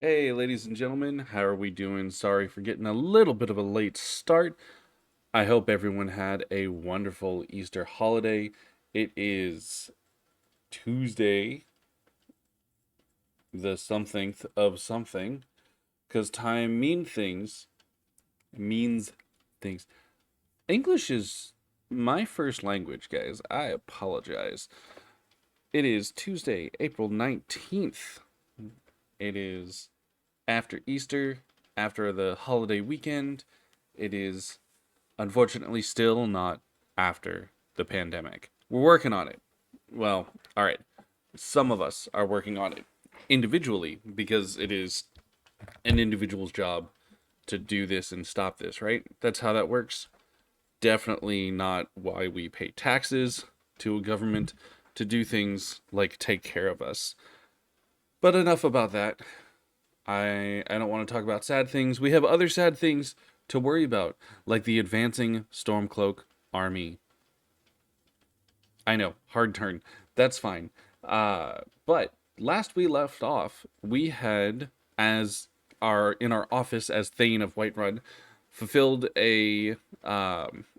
Hey, ladies and gentlemen, how are we doing? Sorry for getting a little bit of a late start. I hope everyone had a wonderful Easter holiday. It is Tuesday, the somethingth of something, because time means things. English is my first language, guys. I apologize. It is Tuesday, April 19th. It is after Easter, after the holiday weekend. It is unfortunately still not after the pandemic. We're working on it. Well, all right. Some of us are working on it individually because it is an individual's job to do this and stop this, right? That's how that works. Definitely not why we pay taxes to a government to do things like take care of us. But enough about that. I don't want to talk about sad things. We have other sad things to worry about, like the advancing Stormcloak army. I know, hard turn. That's fine. But last we left off, we had, as our in our office as Thane of Whiterun, fulfilled an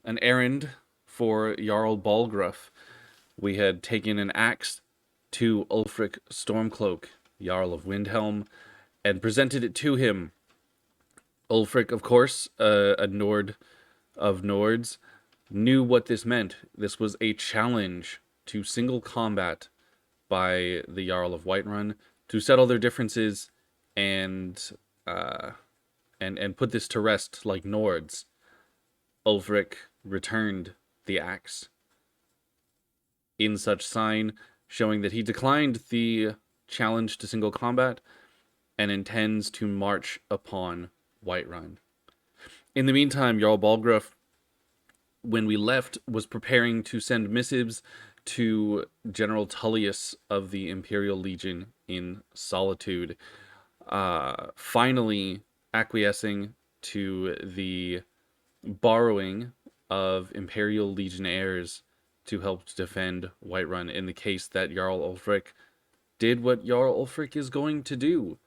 errand for Jarl Balgruuf. We had taken an axe to Ulfric Stormcloak, Jarl of Windhelm, and presented it to him. Ulfric, of course, a Nord of Nords, knew what this meant. This was a challenge to single combat by the Jarl of Whiterun to settle their differences and and put this to rest like Nords. Ulfric returned the axe in such sign, showing that he declined the challenge to single combat and intends to march upon Whiterun. In the meantime, Jarl Balgruuf, when we left, was preparing to send missives to General Tullius of the Imperial Legion in Solitude, finally acquiescing to the borrowing of Imperial Legionnaires to help defend Whiterun in the case that Jarl Ulfric did what Jarl Ulfric is going to do.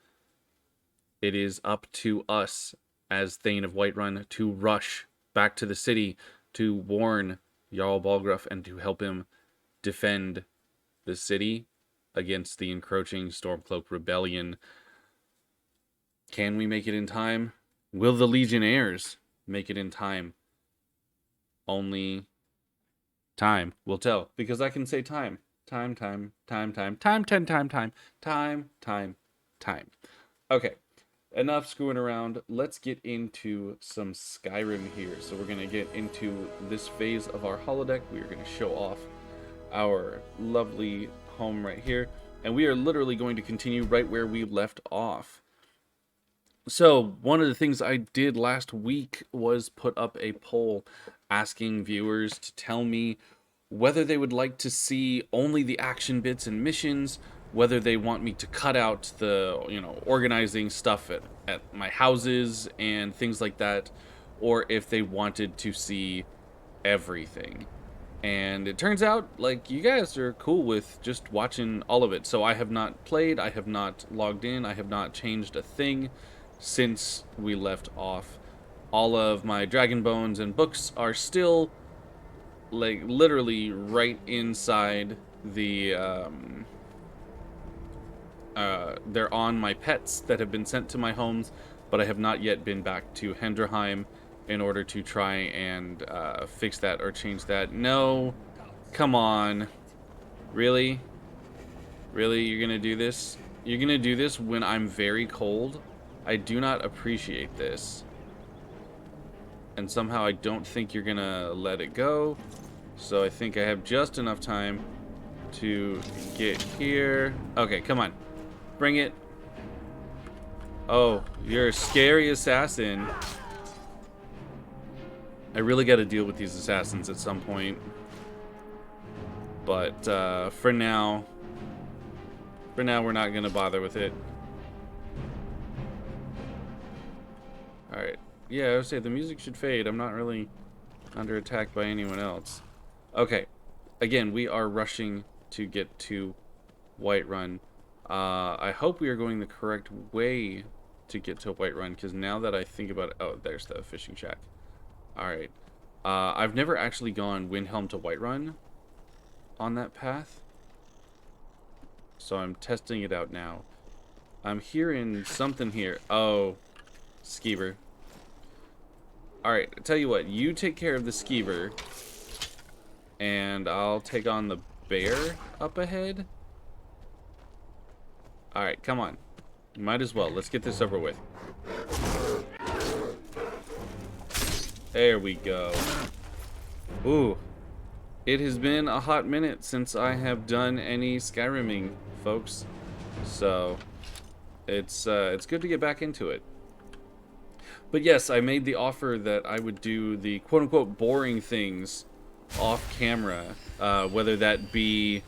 It is up to us as Thane of Whiterun to rush back to the city to warn Jarl Balgruuf and to help him defend the city against the encroaching Stormcloak rebellion. Can we make it in time? Will the Legionnaires make it in time? Only time will tell, because I can say time. Time, time, time, time, time, time, time, time, time, time, time. Okay, enough screwing around. Let's get into some Skyrim here. So we're going to get into this phase of our holodeck. We are going to show off our lovely home right here. And we are literally going to continue right where we left off. So one of the things I did last week was put up a poll asking viewers to tell me whether they would like to see only the action bits and missions, whether they want me to cut out the, organizing stuff at my houses and things like that, or if they wanted to see everything. And it turns out, like, you guys are cool with just watching all of it. So I have not played, I have not logged in, I have not changed a thing since we left off. All of my Dragon Bones and books are still, like, literally right inside the, they're on my pets that have been sent to my homes, but I have not yet been back to Hendrheim in order to try and fix that or change that. No, come on. Really? Really, you're gonna do this? You're gonna do this when I'm very cold? I do not appreciate this. And somehow I don't think you're gonna let it go. So I think I have just enough time to get here. Okay, come on. Bring it. Oh, you're a scary assassin. I really got to deal with these assassins at some point. But for now, we're not going to bother with it. Alright. Yeah, I would say the music should fade. I'm not really under attack by anyone else. Okay. Again, we are rushing to get to Whiterun. I hope we are going the correct way to get to Whiterun, because now that I think about it... Oh, there's the fishing shack. Alright. I've never actually gone Windhelm to Whiterun on that path. So I'm testing it out now. I'm hearing something here. Oh, skeever. Alright, I tell you what. You take care of the skeever. And I'll take on the bear up ahead. Alright, come on. Might as well. Let's get this over with. There we go. Ooh. It has been a hot minute since I have done any Skyrimming, folks. So, it's good to get back into it. But yes, I made the offer that I would do the quote-unquote boring things off camera. Whether that be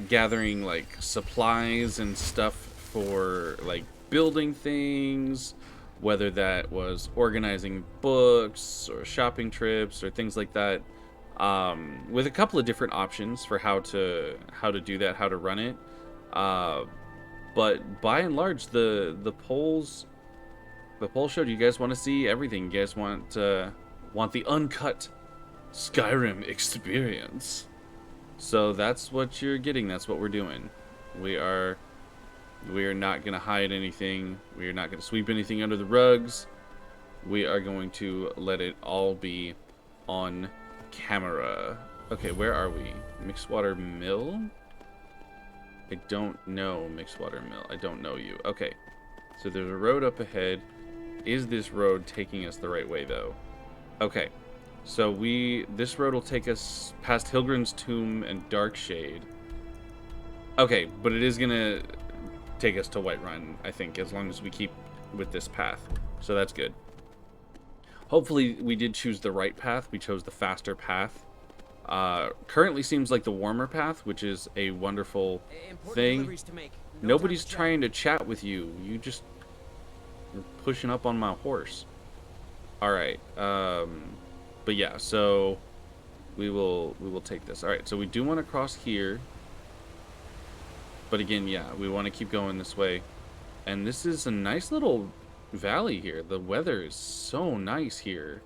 gathering, like, supplies and stuff for, like, building things, whether that was organizing books or shopping trips or things like that, with a couple of different options for how to do that, how to run it. But by and large, the polls showed you guys want to see everything. You guys want the uncut Skyrim experience. So that's what you're getting. That's what we're doing. We are not going to hide anything. We are not going to sweep anything under the rugs. We are going to let it all be on camera. Okay, where are we? Mixedwater Mill? I don't know Mixedwater Mill. I don't know you. Okay, so there's a road up ahead. Is this road taking us the right way, though? Okay, so this road will take us past Hilgrin's Tomb and Darkshade. Okay, but it is gonna take us to Whiterun, I think, as long as we keep with this path. So that's good. Hopefully we did choose the right path. We chose the faster path. Currently seems like the warmer path, which is a wonderful thing. Nobody's trying to chat with you. You just are pushing up on my horse. Alright, but yeah, so we will take this. Alright, so we do want to cross here. But again, yeah, we want to keep going this way. And this is a nice little valley here. The weather is so nice here.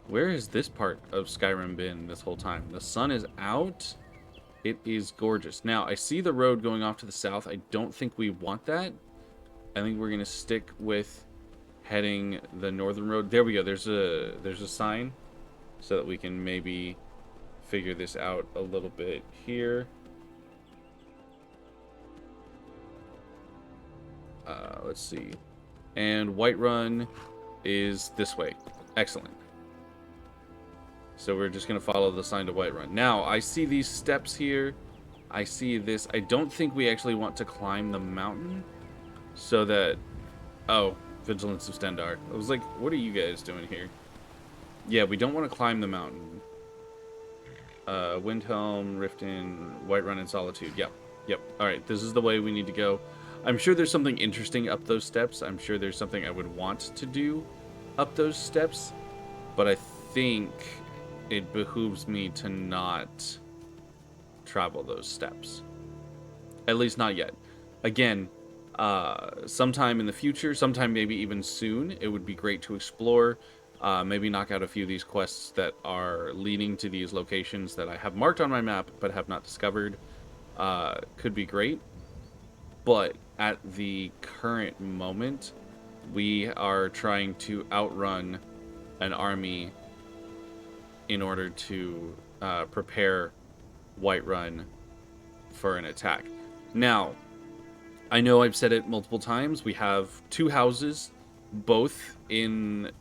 Where has this part of Skyrim been this whole time? The sun is out. It is gorgeous. Now, I see the road going off to the south. I don't think we want that. I think we're going to stick with heading the northern road. There we go. There's a sign so that we can maybe figure this out a little bit here. Let's see. And Whiterun is this way. Excellent. So we're just going to follow the sign to Whiterun. Now, I see these steps here. I see this. I don't think we actually want to climb the mountain. So that... Oh, Vigilance of Stendar. I was like, what are you guys doing here? Yeah, we don't want to climb the mountain. Windhelm, Riften, Whiterun, and Solitude. Yep. Yep. Alright, this is the way we need to go. I'm sure there's something interesting up those steps. I'm sure there's something I would want to do up those steps. But I think it behooves me to not travel those steps. At least not yet. Again, sometime in the future, sometime maybe even soon, it would be great to explore. Maybe knock out a few of these quests that are leading to these locations that I have marked on my map but have not discovered. Could be great. But at the current moment, we are trying to outrun an army in order to prepare Whiterun for an attack. Now, I know I've said it multiple times. We have two houses, both in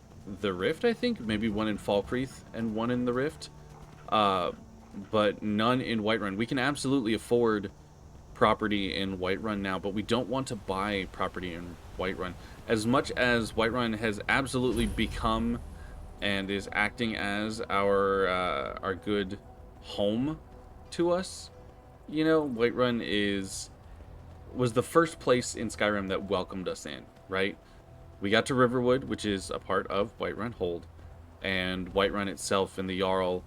the Rift, I think. Maybe one in Falkreath and one in the Rift. But none in Whiterun. We can absolutely afford property in Whiterun now, but we don't want to buy property in Whiterun. As much as Whiterun has absolutely become and is acting as our good home to us, you know, Whiterun was the first place in Skyrim that welcomed us in, right? We got to Riverwood, which is a part of Whiterun Hold, and Whiterun itself and the Jarl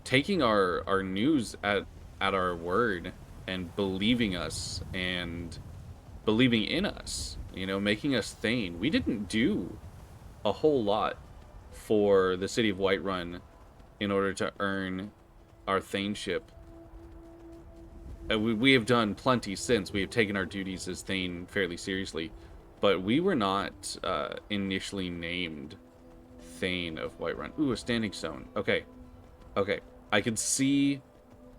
taking our news at our word and believing us and believing in us, you know, making us Thane. We didn't do a whole lot for the city of Whiterun in order to earn our Thaneship. We have done plenty since. We have taken our duties as Thane fairly seriously, but we were not initially named Thane of Whiterun. Ooh, a standing stone. Okay, okay. I can see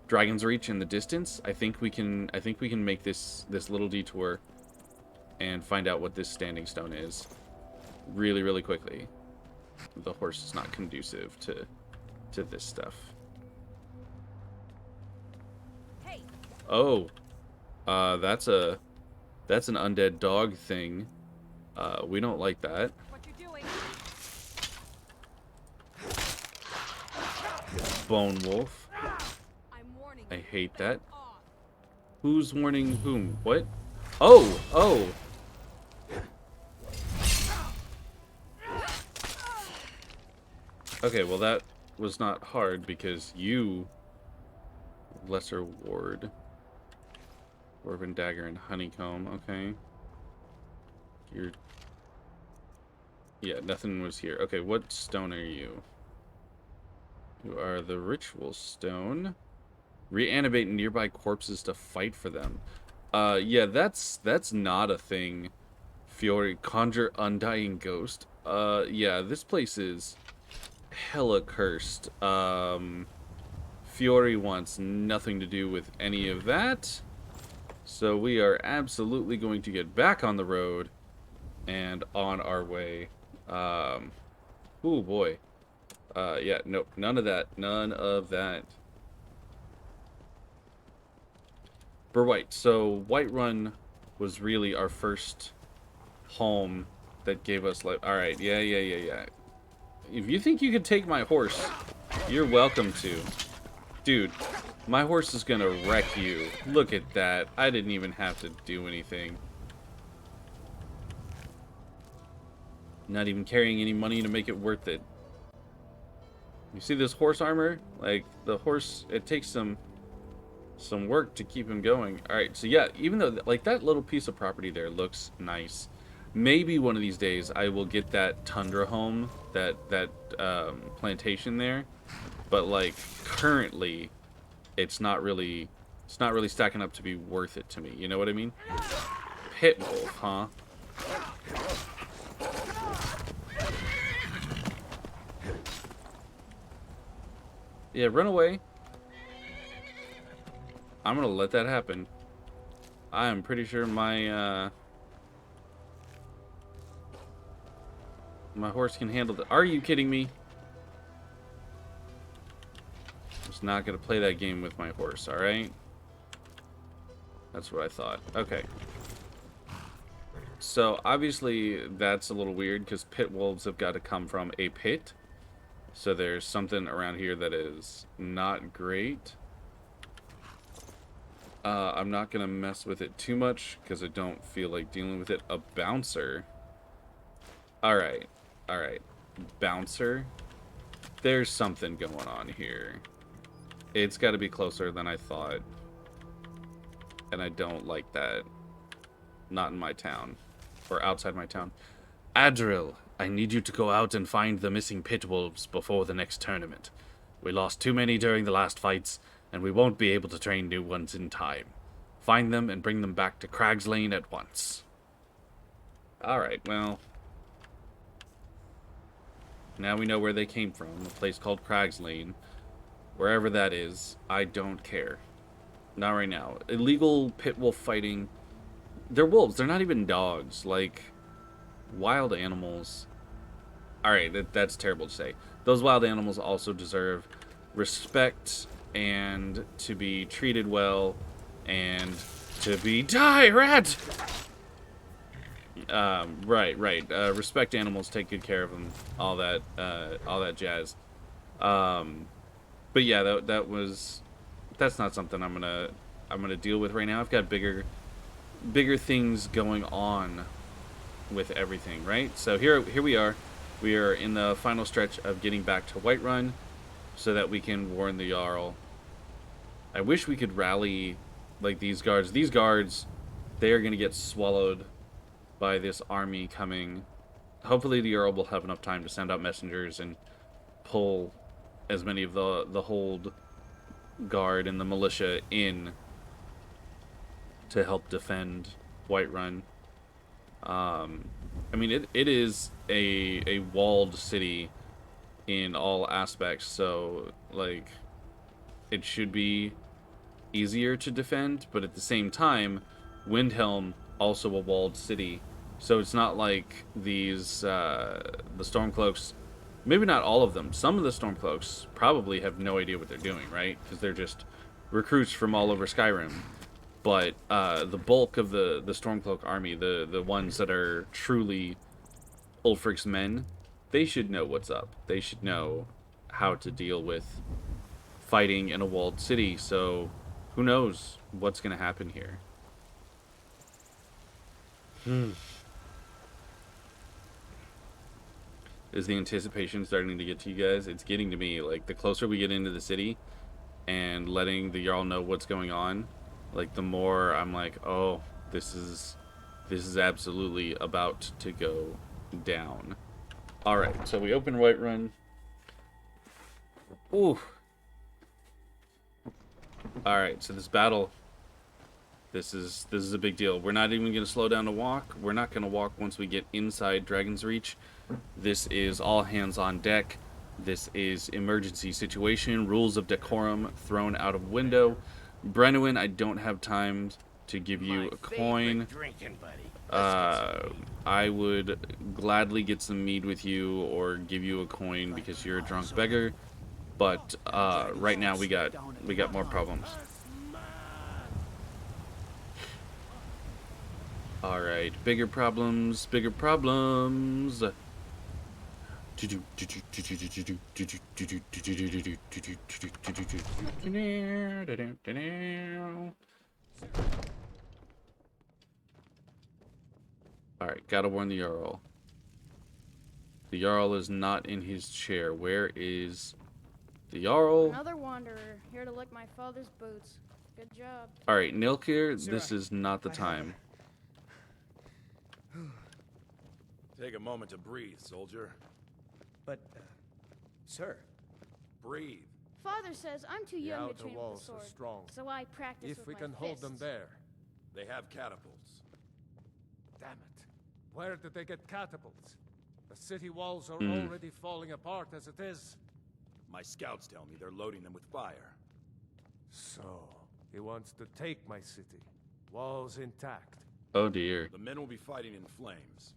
Dragon's Reach in the distance. I think we can make this little detour and find out what this standing stone is really, really quickly. The horse is not conducive to this stuff. Hey. Oh, that's an undead dog thing. We don't like that. What you doing? Bone wolf. I'm warning I you. hate that. Off. Who's warning whom? What? Oh, oh. Okay, well that was not hard because you, Lesser Ward, Dwarven Dagger and Honeycomb, okay. You're... Yeah, nothing was here. Okay, what stone are you? You are the Ritual Stone. Reanimate nearby corpses to fight for them. Yeah, that's not a thing. Fjori, conjure undying ghost. Yeah, this place is hella cursed. Fjori wants nothing to do with any of that. So we are absolutely going to get back on the road and on our way. Oh boy. Yeah, nope, none of that. None of that. But right, so Whiterun was really our first home that gave us like, alright, yeah. If you think you could take my horse, you're welcome to. Dude, my horse is gonna wreck you. Look at that. I didn't even have to do anything. Not even carrying any money to make it worth it. You see this horse armor? Like, the horse, it takes some work to keep him going. Alright, so yeah, even though, like, that little piece of property there looks nice. Maybe one of these days I will get that tundra home, that plantation there. But, like, currently, it's not really stacking up to be worth it to me. You know what I mean? Pit wolf, huh? Yeah, run away. I'm gonna let that happen. I am pretty sure my my horse can handle that. Are you kidding me? I'm just not gonna play that game with my horse, alright? That's what I thought. Okay. So, obviously, that's a little weird, because pit wolves have got to come from a pit. So there's something around here that is not great. I'm not going to mess with it too much, because I don't feel like dealing with it. A bouncer. Alright. Alright. Bouncer. There's something going on here. It's got to be closer than I thought. And I don't like that. Not in my town. Or outside my town. Adril, I need you to go out and find the missing pit wolves before the next tournament. We lost too many during the last fights, and we won't be able to train new ones in time. Find them and bring them back to Crag's Lane at once. Alright, well. Now we know where they came from. A place called Crag's Lane. Wherever that is, I don't care. Not right now. Illegal pit wolf fighting. They're wolves. They're not even dogs. Like, wild animals. Alright, that's terrible to say. Those wild animals also deserve respect and to be treated well and to be... Die, rat! Right. Respect animals, take good care of them, all that jazz. But yeah, that's not something I'm gonna deal with right now. I've got bigger things going on with everything, right? So here we are. We are in the final stretch of getting back to Whiterun so that we can warn the Jarl. I wish we could rally like these guards. These guards, they are going to get swallowed by this army coming. Hopefully the Jarl will have enough time to send out messengers and pull as many of the hold guard and the militia in to help defend Whiterun. I mean, it is a walled city in all aspects, so, like, it should be easier to defend, but at the same time, Windhelm, also a walled city, so it's not like these, the Stormcloaks, maybe not all of them, some of the Stormcloaks probably have no idea what they're doing, right? Because they're just recruits from all over Skyrim. But the bulk of the Stormcloak army, the ones that are truly Ulfric's men, they should know what's up. They should know how to deal with fighting in a walled city. So who knows what's going to happen here. Is the anticipation starting to get to you guys? It's getting to me. Like, the closer we get into the city and letting the Jarl know what's going on, like, the more I'm like, oh, this is absolutely about to go down. Alright, so we open Whiterun. Ooh. Alright, so this battle, this is a big deal. We're not even going to slow down to walk. We're not going to walk once we get inside Dragon's Reach. This is all hands on deck. This is emergency situation. Rules of decorum thrown out of window. Brenwyn, I don't have time to give you a coin. I would gladly get some mead with you or give you a coin because you're a drunk beggar. But right now we got more problems. All right, bigger problems, bigger problems. Alright, gotta warn the Jarl. The Jarl is not in his chair. Where is the Jarl? Another wanderer, here to lick my father's boots. Good job. Alright, Nilkir, this is not the time. Take a moment to breathe, soldier. But, sir. Breathe. Father says I'm too young to outer train with walls the sword, are strong. so I practice If with we my can hold them fists. there. They have catapults. Damn it. Where did they get catapults? The city walls are Hmm. already falling apart as it is. My scouts tell me they're loading them with fire. So, he wants to take my city. Walls intact. Oh dear. The men will be fighting in flames.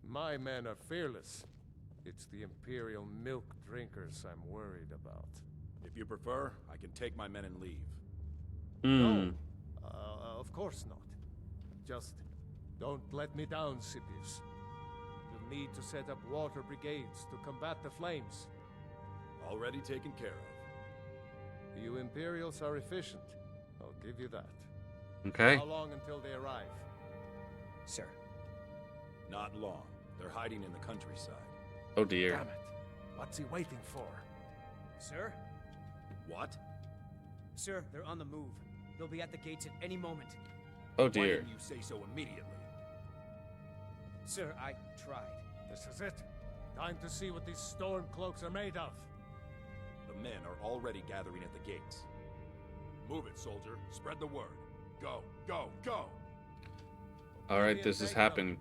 My men are fearless. It's the Imperial milk drinkers I'm worried about. If you prefer, I can take my men and leave. No, of course not. Just don't let me down, Scipius. You'll need to set up water brigades to combat the flames. Already taken care of. You Imperials are efficient. I'll give you that. Okay. How long until they arrive? Sir. Not long. They're hiding in the countryside. Oh dear. Damn it. What's he waiting for? Sir? What? Sir, they're on the move. They'll be at the gates at any moment. Oh Why dear. didn't you say so immediately? Sir, I tried. This is it. Time to see what these Stormcloaks are made of. The men are already gathering at the gates. Move it, soldier. Spread the word. Go, go, go! Alright, this is happening.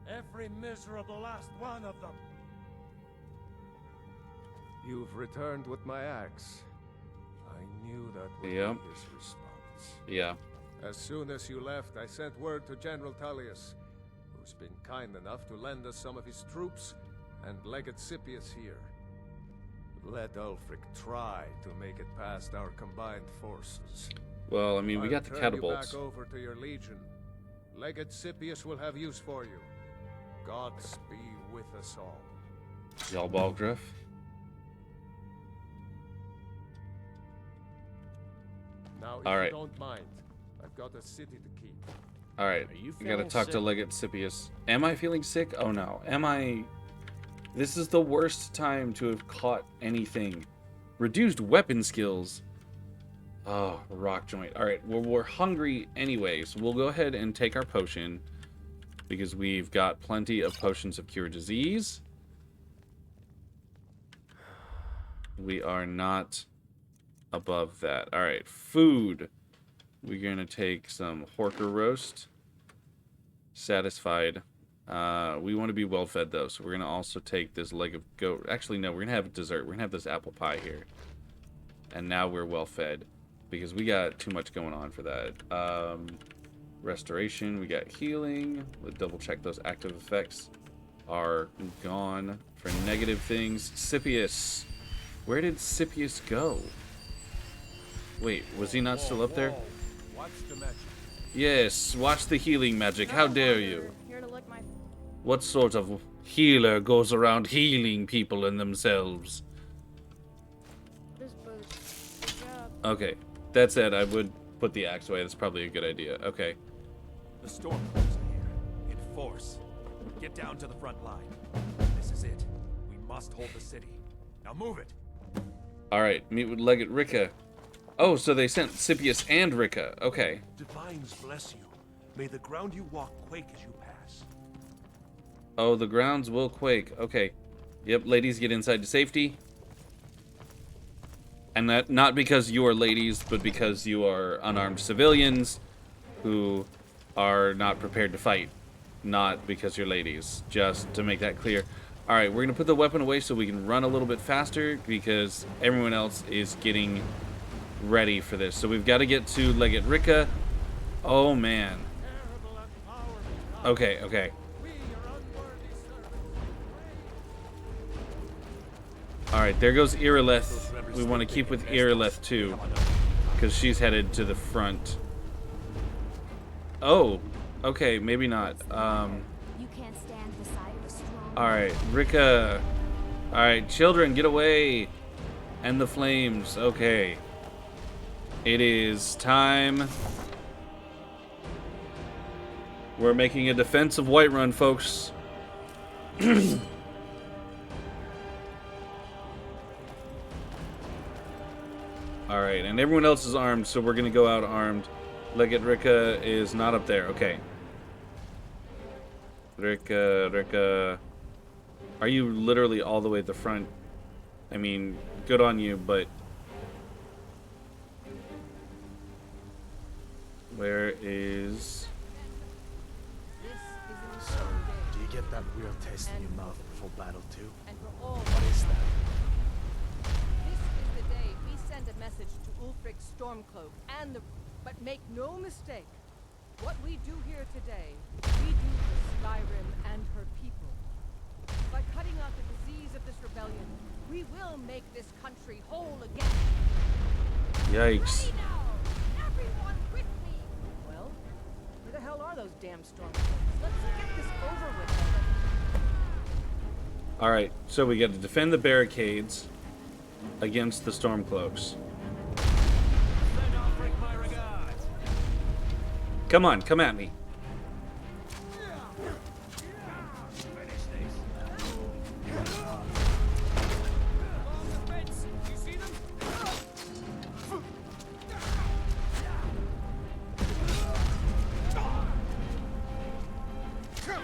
Every miserable last one of them. You've returned with my axe. I knew that would Yep. be his response. Yeah. As soon as you left, I sent word to General Tullius, who's been kind enough to lend us some of his troops, and Legate Scipius here. Let Ulfric try to make it past our combined forces. Well, I mean, we got the I'll turn you catapults. back over to your legion. Legate Scipius will have use for you. Gods be with us all. Jarl Balgruuf. Now, if All right. you don't mind, I've got a city to keep. Alright, you we gotta feeling talk to sick? Legate Scipius. Am I feeling sick? Oh no. Am I... This is the worst time to have caught anything. Reduced weapon skills. Oh, rock joint. All right, well, we're hungry anyway, so we'll go ahead and take our potion because we've got plenty of potions of cure disease. We are not above that. All right, food. We're going to take some horker roast. Satisfied. We want to be well fed though, so we're going to also take this leg of goat. Actually, no, we're going to have dessert. We're going to have this apple pie here. And now we're well fed because we got too much going on for that. Restoration, we got healing. Let's double check those active effects are gone for negative things. Scipius. Where did Scipius go? Wait, was he not still up there? Watch the magic. Yes, watch the healing magic. How dare you? Here to lick my What sort of healer goes around healing people and themselves? father's boots. Good job. Okay, that said, I would put the axe away. That's probably a good idea. Okay. The Stormcloaks are here, in force. Get down to the front line. This is it. We must hold the city. Now move it. All right, meet with Legate Ricca. Oh, so they sent Scipius and Ricca. Okay. Divines bless you. May the ground you walk quake as you pass. Oh, the grounds will quake. Okay. Yep, ladies, get inside to safety. And that not because you are ladies, but because you are unarmed civilians who are not prepared to fight. Not because you're ladies. Just to make that clear. Alright, we're going to put the weapon away so we can run a little bit faster because everyone else is getting ready for this. So we've got to get to Legate Ricca. Oh, man. Okay, okay. Alright, there goes Irileth. We want to keep with Irileth too, because she's headed to the front. Oh, okay, maybe not. You can't stand the sight of a strong. Alright, Ricca. Alright, children, get away. And the flames. Okay. It is time. We're making a defense of Whiterun, folks. Alright, and everyone else is armed, so we're gonna go out armed. Legate Ricca is not up there. Okay. Ricca. Are you literally all the way at the front? I mean, good on you, but... Where is... So, do you get that real taste in your mouth before battle too? And for all, What is that? this is the day we send a message to Ulfric Stormcloak and the... But make no mistake, what we do here today, we do for Skyrim and her people. By cutting out the disease of this rebellion, we will make this country whole again. Yikes. Ready now! Everyone with me! Well, where the hell are those damn Stormcloaks? Let's get this over with already. Alright, so we got to defend the barricades against the Stormcloaks. Come on, come at me.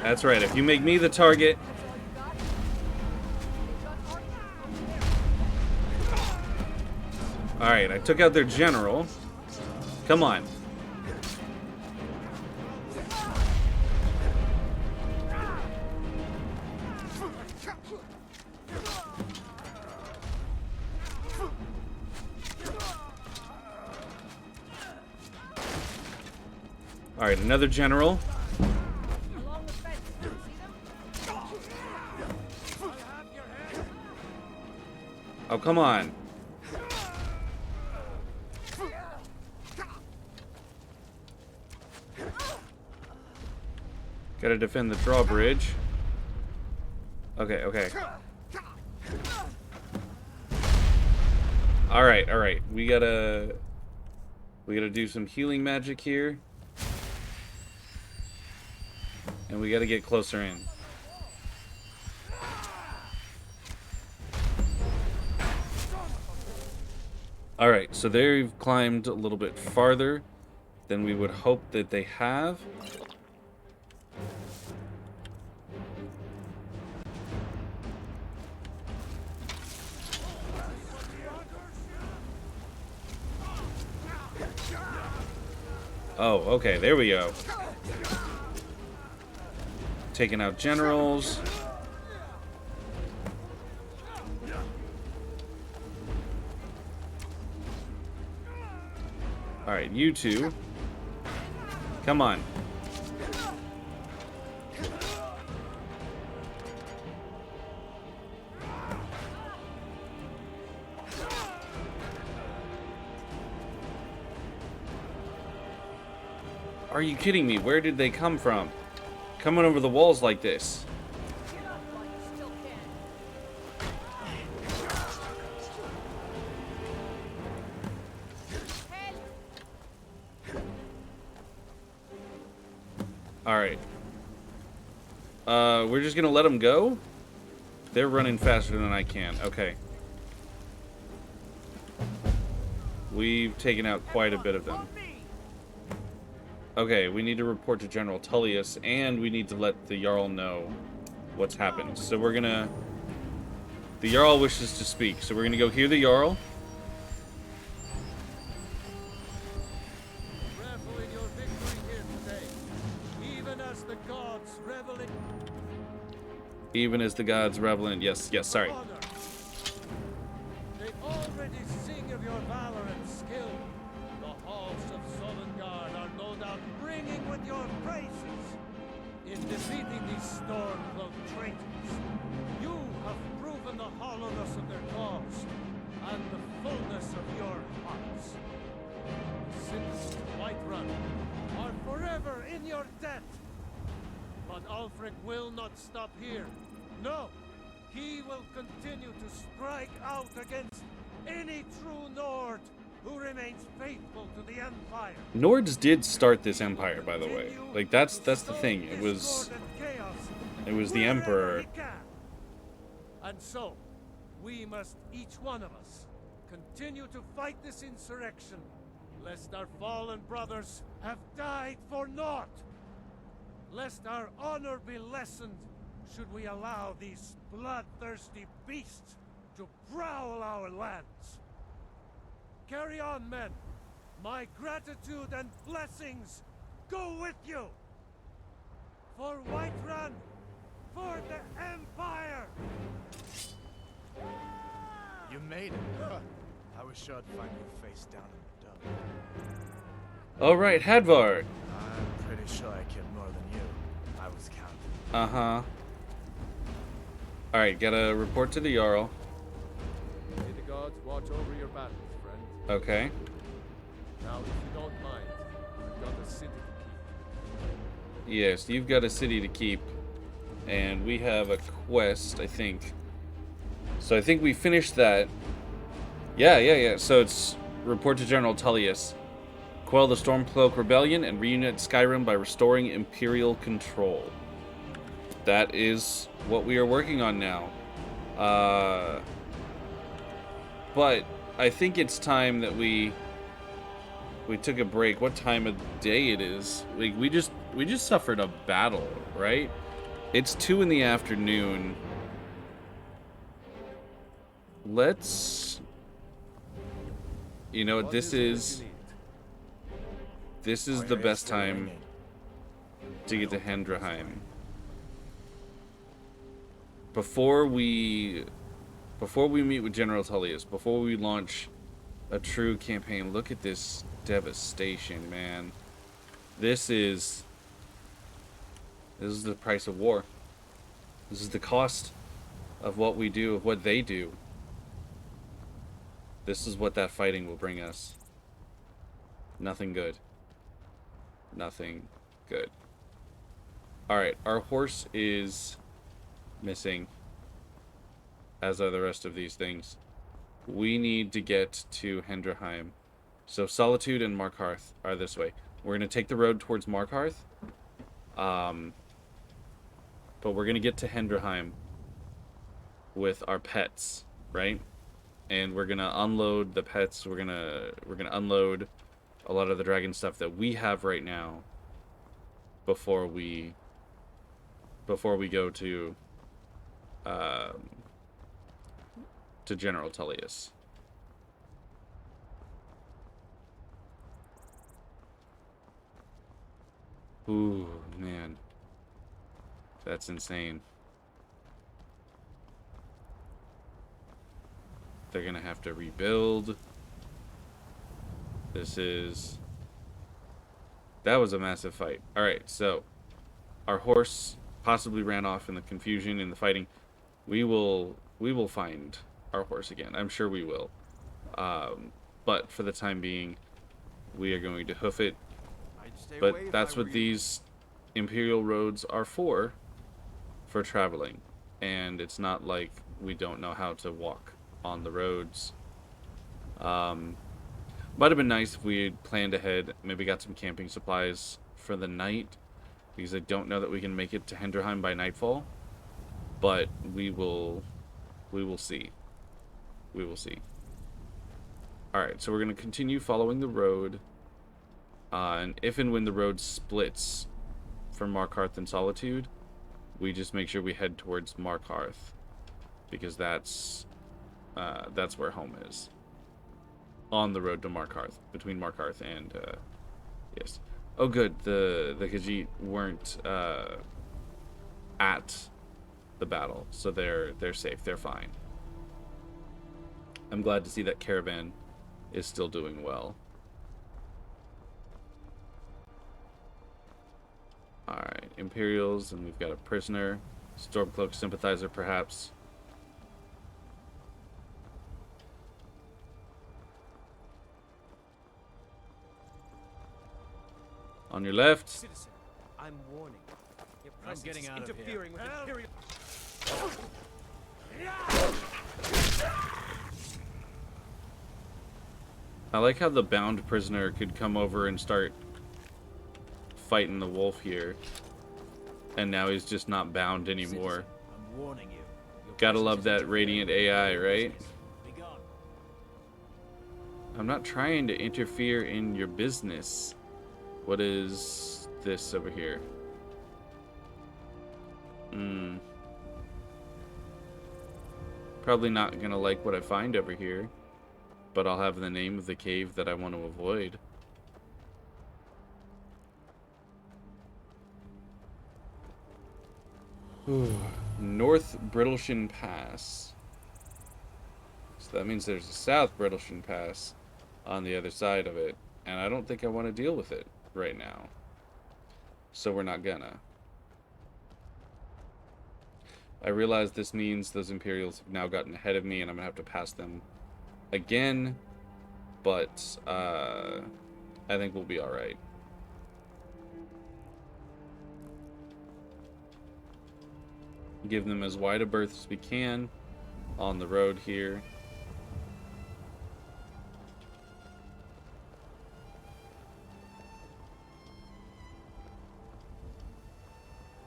That's right, if you make me the target... Alright, I took out their general. Come on. Alright, another general. Along the fence, you see them? Oh, come on. Gotta defend the drawbridge. Okay, okay. Alright, alright. We gotta do some healing magic here. And we gotta get closer in. Alright, so they've climbed a little bit farther than we would hope that they have. Oh, okay, there we go. Taking out generals. Alright, you two. Come on. Are you kidding me? Where did they come from? Coming over the walls like this. Alright. We're just gonna let them go? They're running faster than I can. Okay. We've taken out quite a bit of them. Okay, we need to report to General Tullius, and we need to let the Jarl know what's happened. So we're gonna... The Jarl wishes to speak, so we're gonna go hear the Jarl. Revel in your victory here today, even as the gods revel in... Even as the gods revel in... Yes, sorry. honor. They already sing of your valor and skill. The halls of Sovngarde are no doubt ringing with your praises. In defeating these Stormcloak traitors, you have proven the hollowness of their cause and the fullness of your hearts. The citizens of Whiterun are forever in your debt. But Ulfric will not stop here. No, he will continue to strike out against any true Nord who remains faithful to the Empire. Nords did start this empire, by the way. Like, that's the thing. It was the Emperor. And so, we must, each one of us, continue to fight this insurrection, lest our fallen brothers have died for naught. Lest our honor be lessened, should we allow these bloodthirsty beasts to prowl our lands. Carry on, men. My gratitude and blessings go with you. For Whiterun, for the Empire. You made it. I was sure I'd find your face down in the dump. Alright, Hadvar. I'm pretty sure I killed more than you. I was counting. Uh-huh. Alright, gotta report to the Jarl. May the gods watch over your battles, friend. Okay. Now, if you don't mind, I've got a city to keep. Yes, you've got a city to keep. And we have a quest, I think. So I think we finished that. Yeah. So it's report to General Tullius. Quell the Stormcloak Rebellion and reunite Skyrim by restoring Imperial control. That is what we are working on now. But I think it's time that we took a break. What time of day it is? We just suffered a battle, right? It's 2 in the afternoon. Let's... You know what, this is the best time to get to Hendrheim. Before we meet with General Tullius, before we launch a true campaign, look at this devastation, man. This is the price of war. This is the cost of what we do, of what they do. This is what that fighting will bring us. Nothing good. Nothing good. Alright, our horse is missing, as are the rest of these things. We need to get to Hendrheim. So Solitude and Markarth are this way. We're going to take the road towards Markarth. But we're going to get to Hendrheim with our pets, right? and we're gonna unload the pets. We're gonna unload a lot of the dragon stuff that we have right now before we go to General Tullius. Ooh, man. That's insane. They're gonna have to rebuild. That was a massive fight. Alright, so our horse possibly ran off in the confusion in the fighting. We will find our horse again. I'm sure we will. But for the time being, we are going to hoof it. But that's what these Imperial roads are for traveling. And it's not like we don't know how to walk on the roads. Might have been nice if we had planned ahead, maybe got some camping supplies for the night, because I don't know that we can make it to Henderheim by nightfall, but we will see. We will see. Alright, so we're going to continue following the road, and if and when the road splits from Markarth and Solitude, we just make sure we head towards Markarth, because that's where home is. On the road to Markarth, between Markarth and yes. Oh, good. The Khajiit weren't at the battle, so they're safe. They're fine. I'm glad to see that caravan is still doing well. All right, Imperials, and we've got a prisoner, Stormcloak sympathizer, perhaps. On your left. Citizen, I'm warning you. Your I'm presence getting is out of interfering with Imperial. I like how the bound prisoner could come over and start fighting the wolf here. And now he's just not bound anymore. Citizen, I'm warning you. Your Gotta presence love is that interfering radiant with AI, Imperial right? business. Be gone. I'm not trying to interfere in your business. What is this over here? Probably not gonna like what I find over here, but I'll have the name of the cave that I want to avoid. North Brittleshin Pass. So that means there's a South Brittleshin Pass on the other side of it, and I don't think I want to deal with it right now. So we're not gonna. I realize this means those Imperials have now gotten ahead of me, and I'm gonna have to pass them again, but I think we'll be alright. Give them as wide a berth as we can on the road here.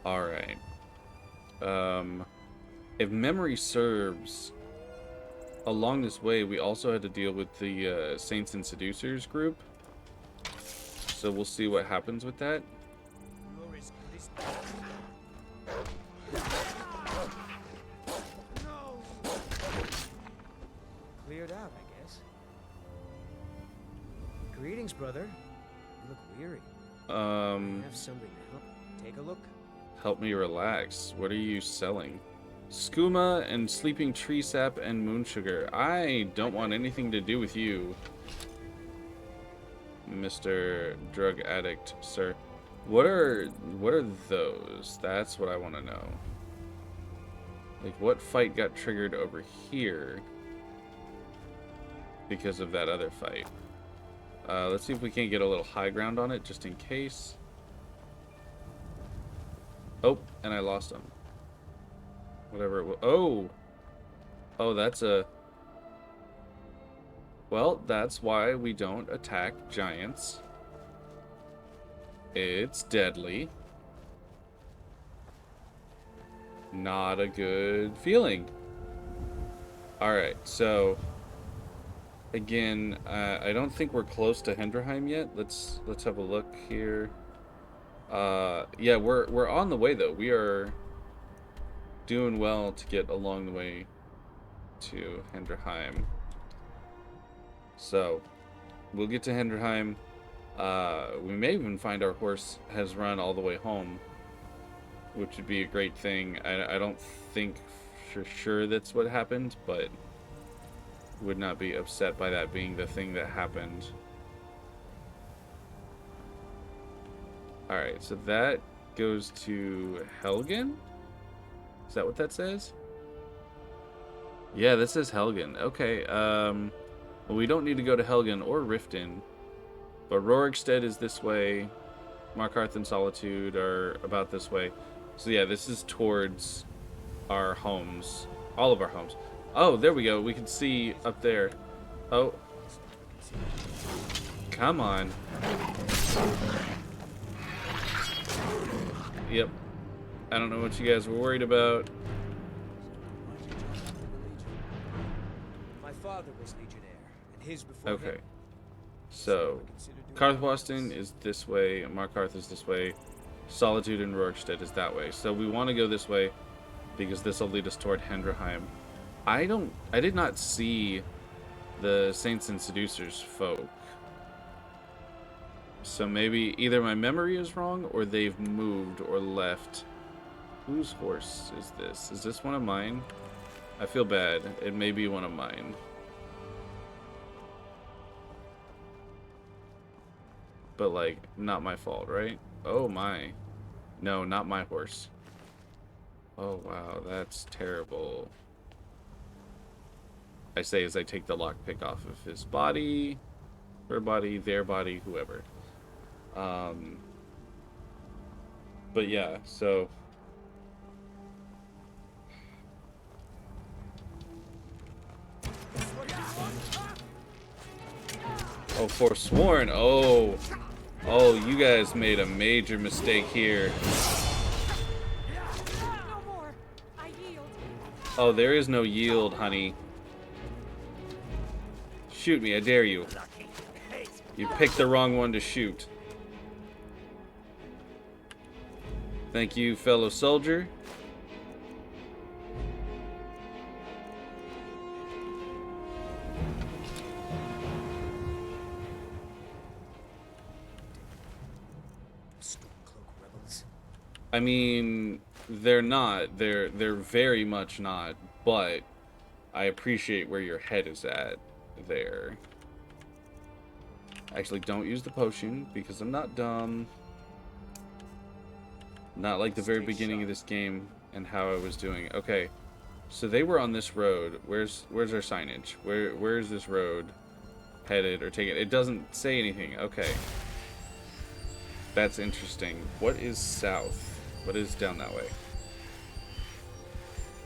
Alright. If memory serves, along this way we also had to deal with the Saints and Seducers group. So we'll see what happens with that. Cleared out, I guess. Greetings, brother. You look weary. I have something to help. Take a look. Help me relax. What are you selling? Skooma and sleeping tree sap and moon sugar. I don't want anything to do with you, Mr. Drug Addict, sir. What are those? That's what I want to know. Like, what fight got triggered over here because of that other fight? Let's see if we can't get a little high ground on it, just in case. Oh, and I lost him. Whatever it was. Oh! Oh, that's a... Well, that's why we don't attack giants. It's deadly. Not a good feeling. Alright, so again, I don't think we're close to Hendrheim yet. Let's have a look here. Yeah, we're on the way though. We are doing well to get along the way to Hendrheim. So we'll get to Hendrheim. We may even find our horse has run all the way home, which would be a great thing. I don't think for sure that's what happened, but would not be upset by that being the thing that happened. Alright, so that goes to Helgen? Is that what that says? Yeah, this says Helgen. Okay, well, we don't need to go to Helgen or Riften, but Rorikstead is this way. Markarth and Solitude are about this way. So yeah, this is towards our homes. All of our homes. Oh, there we go. We can see up there. Oh. Come on. Yep. I don't know what you guys were worried about. My father was legionnaire, and his before Okay. him. So, Karthwasten is this way, Markarth is this way, Solitude and Rorikstead is that way. So we want to go this way because this will lead us toward Hendrheim. I did not see the Saints and Seducers folk. So maybe either my memory is wrong or they've moved or left. Whose horse is this? Is this one of mine? I feel bad. It may be one of mine. But, like, not my fault, right? Oh, my. No, not my horse. Oh, wow. That's terrible. I say as I take the lockpick off of his body, her body, their body, whoever. But, yeah, so... Oh, Forsworn. Oh, you guys made a major mistake here. No more. I yield. Oh, there is no yield, honey. Shoot me, I dare you. You picked the wrong one to shoot. Thank you, fellow soldier. Stormcloak rebels. I mean, they're not. They're very much not. But I appreciate where your head is at there. Actually, don't use the potion because I'm not dumb. Not like the very beginning of this game and how I was doing. Okay, so they were on this road. Where's our signage? Where is this road headed or taken? It doesn't say anything. Okay, that's interesting. What is south? What is down that way?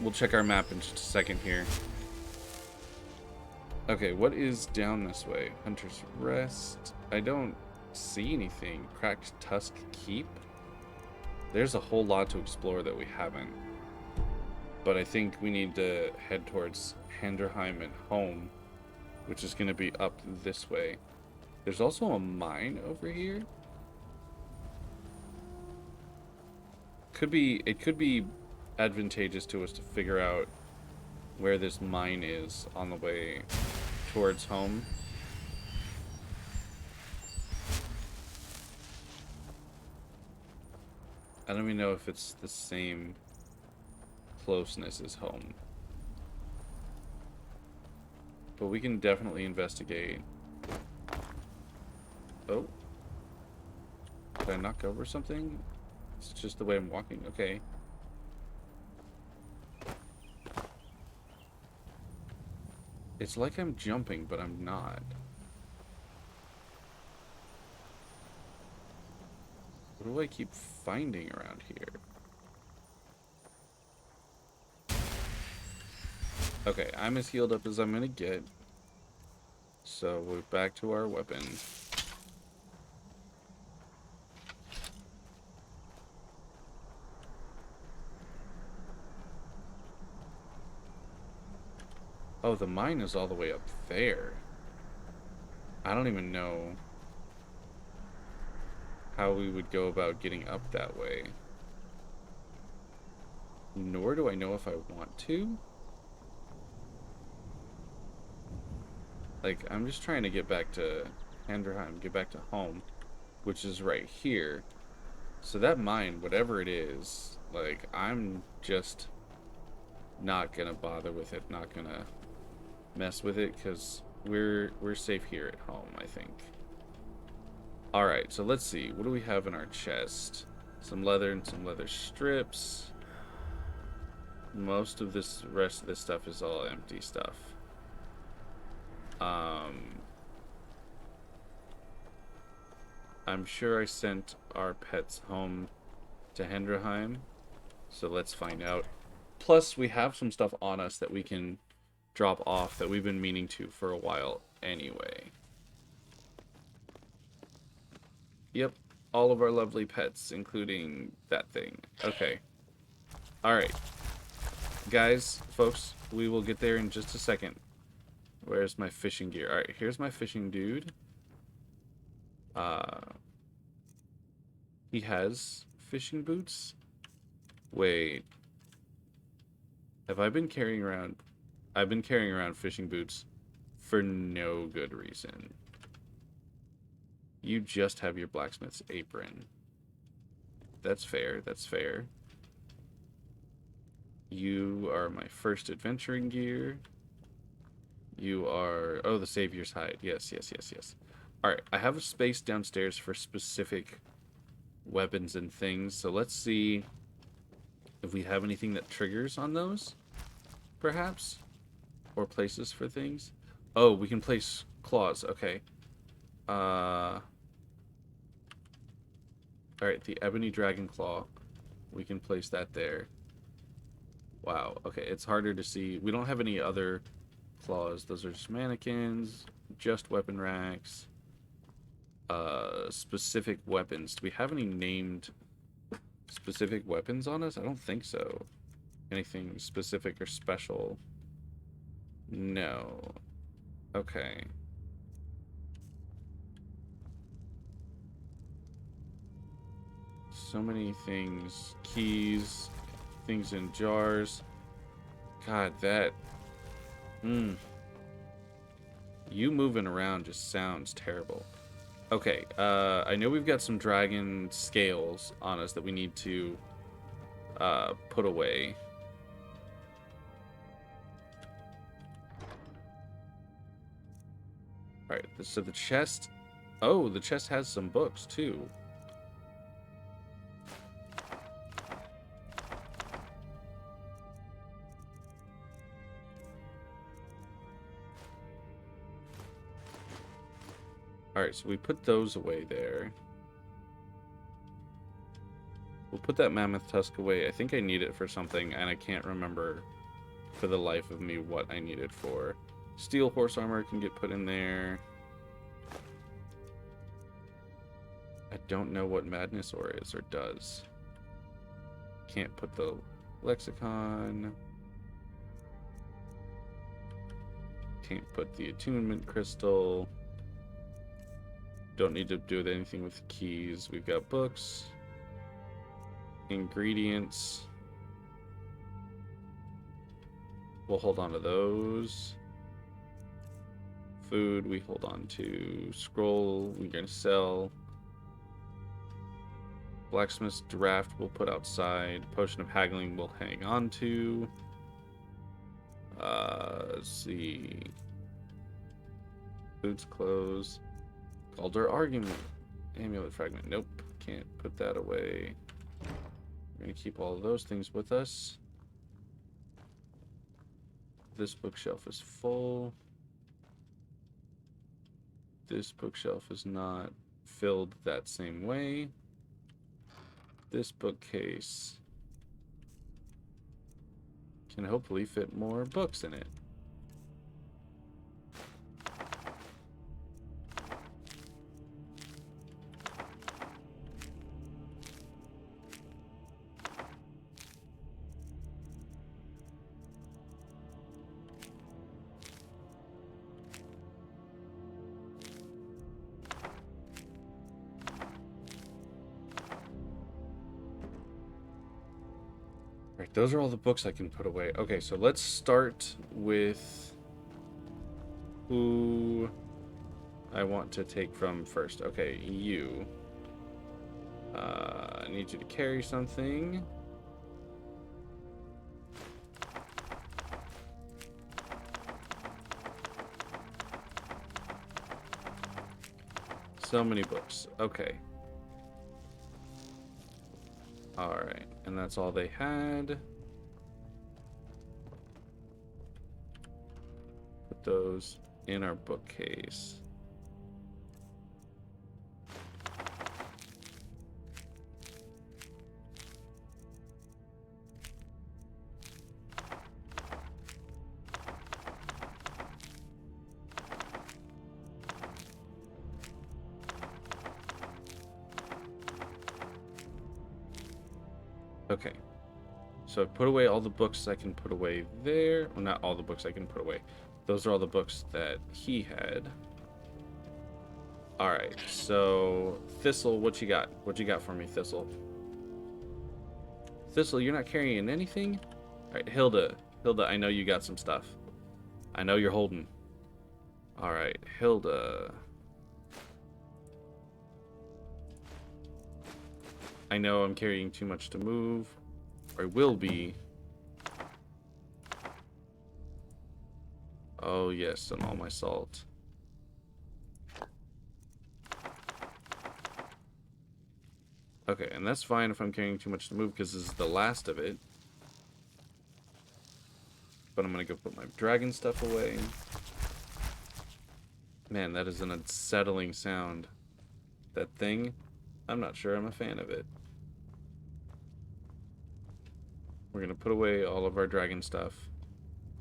We'll check our map in just a second here. Okay, what is down this way? Hunter's Rest. I don't see anything. Cracked Tusk Keep. There's a whole lot to explore that we haven't. But I think we need to head towards Hendrheim and home, which is going to be up this way. There's also a mine over here. It could be advantageous to us to figure out where this mine is on the way towards home. I don't even know if it's the same closeness as home. But we can definitely investigate. Oh. Did I knock over something? It's just the way I'm walking. Okay. It's like I'm jumping, but I'm not. What do I keep finding around here? Okay, I'm as healed up as I'm gonna get. So we're back to our weapon. Oh, the mine is all the way up there. I don't even know how we would go about getting up that way. Nor do I know if I want to. Like, I'm just trying to get back to Andrheim, get back to home, which is right here. So that mine, whatever it is, like, I'm just not gonna bother with it, not gonna mess with it, because we're safe here at home, I think. Alright, so let's see. What do we have in our chest? Some leather and some leather strips. Most of this rest of this stuff is all empty stuff. I'm sure I sent our pets home to Hendrheim, so let's find out. Plus, we have some stuff on us that we can drop off that we've been meaning to for a while anyway. Yep, all of our lovely pets, including that thing. Okay. Alright. Guys, folks, we will get there in just a second. Where's my fishing gear? Alright, here's my fishing dude. He has fishing boots? Wait. Have I been carrying around... I've been carrying around fishing boots for no good reason. You just have your blacksmith's apron. That's fair, that's fair. You are my first adventuring gear. You are... Oh, the Savior's Hide. Yes, yes, yes, yes. Alright, I have a space downstairs for specific weapons and things, so let's see if we have anything that triggers on those, perhaps? Or places for things. Oh, we can place claws, okay. Alright, the Ebony Dragon Claw. We can place that there. Wow, okay, it's harder to see. We don't have any other claws. Those are just mannequins, just weapon racks. Specific weapons. Do we have any named specific weapons on us? I don't think so. Anything specific or special? No. Okay. So many things. Keys. Things in jars. God, that... You moving around just sounds terrible. Okay, I know we've got some dragon scales on us that we need to put away. Alright, so the chest... Oh, the chest has some books, too. Alright, so we put those away there. We'll put that mammoth tusk away. I think I need it for something, and I can't remember for the life of me what I need it for. Steel horse armor can get put in there. I don't know what Madness Ore is or does. Can't put the lexicon. Can't put the attunement crystal. Don't need to do anything with keys. We've got books. Ingredients. We'll hold on to those. Food, we hold on to. Scroll, we're going to sell. Blacksmith's draft we'll put outside. Potion of haggling we'll hang on to. Let's see. Boots, clothes. Calder argument. Amulet fragment. Nope. Can't put that away. We're going to keep all of those things with us. This bookshelf is full. This bookshelf is not filled that same way. This bookcase can hopefully fit more books in it. Right, those are all the books I can put away. Okay, so let's start with who I want to take from first. Okay, you. I need you to carry something. So many books. Okay. Alright, and that's all they had. Put those in our bookcase. Okay, so I've put away all the books I can put away there. Well, not all the books I can put away. Those are all the books that he had. Alright, so Thistle, what you got? What you got for me, Thistle? Thistle, you're not carrying anything? Alright, Hilda. Hilda, I know you got some stuff. I know you're holding. Alright, Hilda. I know I'm carrying too much to move. Or I will be. Oh yes, and all my salt. Okay, and that's fine if I'm carrying too much to move because this is the last of it. But I'm gonna go put my dragon stuff away. Man, that is an unsettling sound. That thing, I'm not sure I'm a fan of it. We're gonna put away all of our dragon stuff.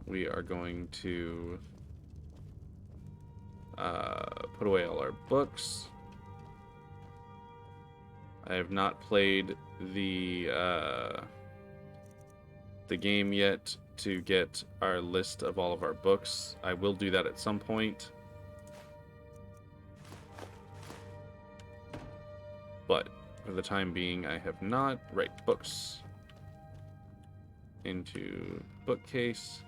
We are going to put away all our books. I have not played the game yet to get our list of all of our books. I will do that at some point. But for the time being, I have not. Right, books. Into bookcase.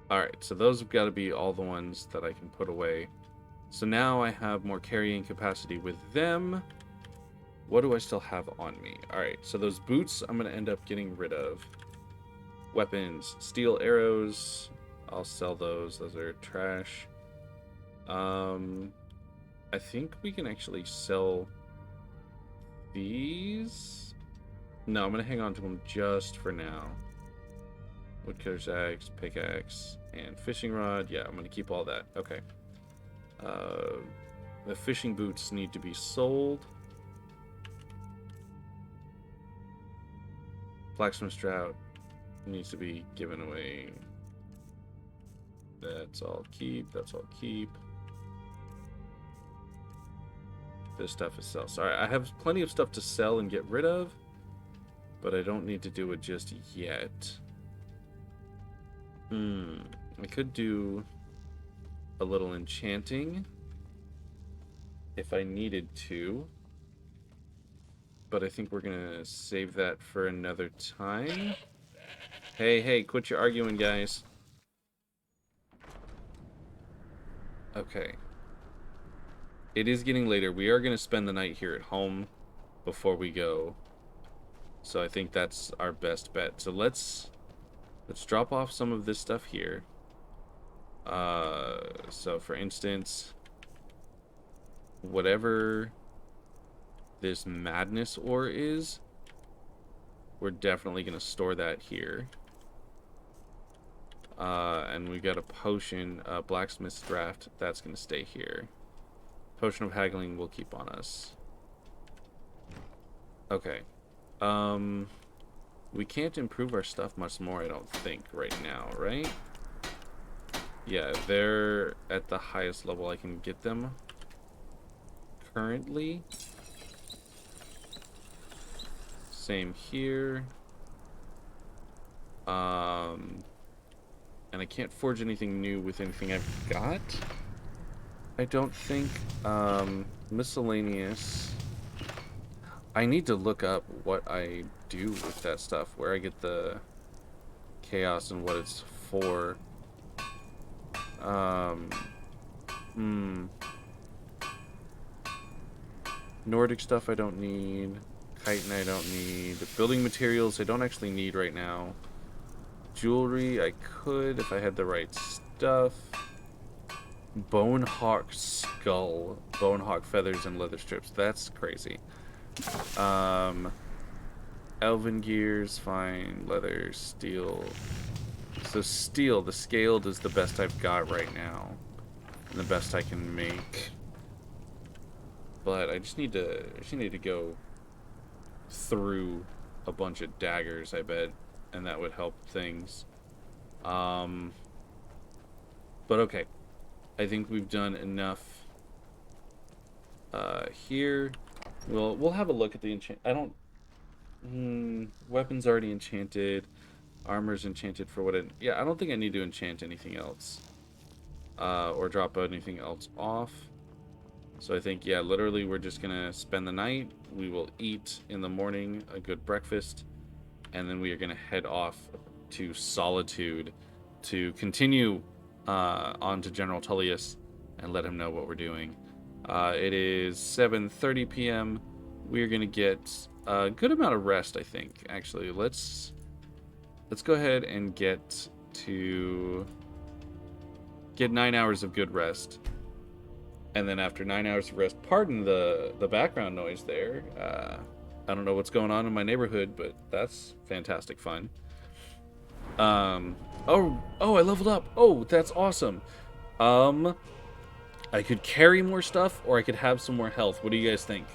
Alright, so those have got to be all the ones that I can put away. So now I have more carrying capacity with them. What do I still have on me? Alright, so those boots I'm going to end up getting rid of. Weapons, steel arrows, I'll sell those. Those are trash. I think we can actually sell these. No, I'm going to hang on to them just for now. Woodcutter's axe, pickaxe, and fishing rod. Yeah, I'm going to keep all that. Okay. The fishing boots need to be sold. Blacksmith's drought needs to be given away. That's all keep. That's all keep. This stuff is sell. Sorry, I have plenty of stuff to sell and get rid of, but I don't need to do it just yet. I could do a little enchanting if I needed to, but I think we're gonna save that for another time. Hey, quit your arguing, guys. Okay. It is getting later. We are going to spend the night here at home before we go. So I think that's our best bet. So let's drop off some of this stuff here. So for instance, whatever this madness ore is, we're definitely going to store that here. And we got a potion, blacksmith's draft, that's going to stay here. Potion of haggling will keep on us. Okay. We can't improve our stuff much more, I don't think, right now, right? Yeah, they're at the highest level I can get them currently. Same here. And I can't forge anything new with anything I've got. I don't think. Miscellaneous. I need to look up what I do with that stuff, where I get the chaos and what it's for. Nordic stuff I don't need. Chitin I don't need. Building materials I don't actually need right now. Jewelry I could if I had the right stuff. Bonehawk skull. Bonehawk feathers and leather strips. That's crazy. Elven gears, fine. Leather, steel. So steel, the scaled is the best I've got right now. And the best I can make. But I just need to go through a bunch of daggers, I bet. And that would help things. But okay. I think we've done enough here. We'll have a look at the enchant. I don't. Weapons already enchanted. Armor's enchanted for what it. Yeah, I don't think I need to enchant anything else. Or drop anything else off. So I think, yeah, literally we're just gonna spend the night. We will eat in the morning a good breakfast, and then we are gonna head off to Solitude to continue on to General Tullius and let him know what we're doing. It is 7:30 p.m. We're gonna get a good amount of rest, I think. Actually, let's go ahead and get 9 hours of good rest. And then after 9 hours of rest, pardon the background noise there. I don't know what's going on in my neighborhood, but that's fantastic fun. Oh, I leveled up. Oh, that's awesome. I could carry more stuff, or I could have some more health. What do you guys think?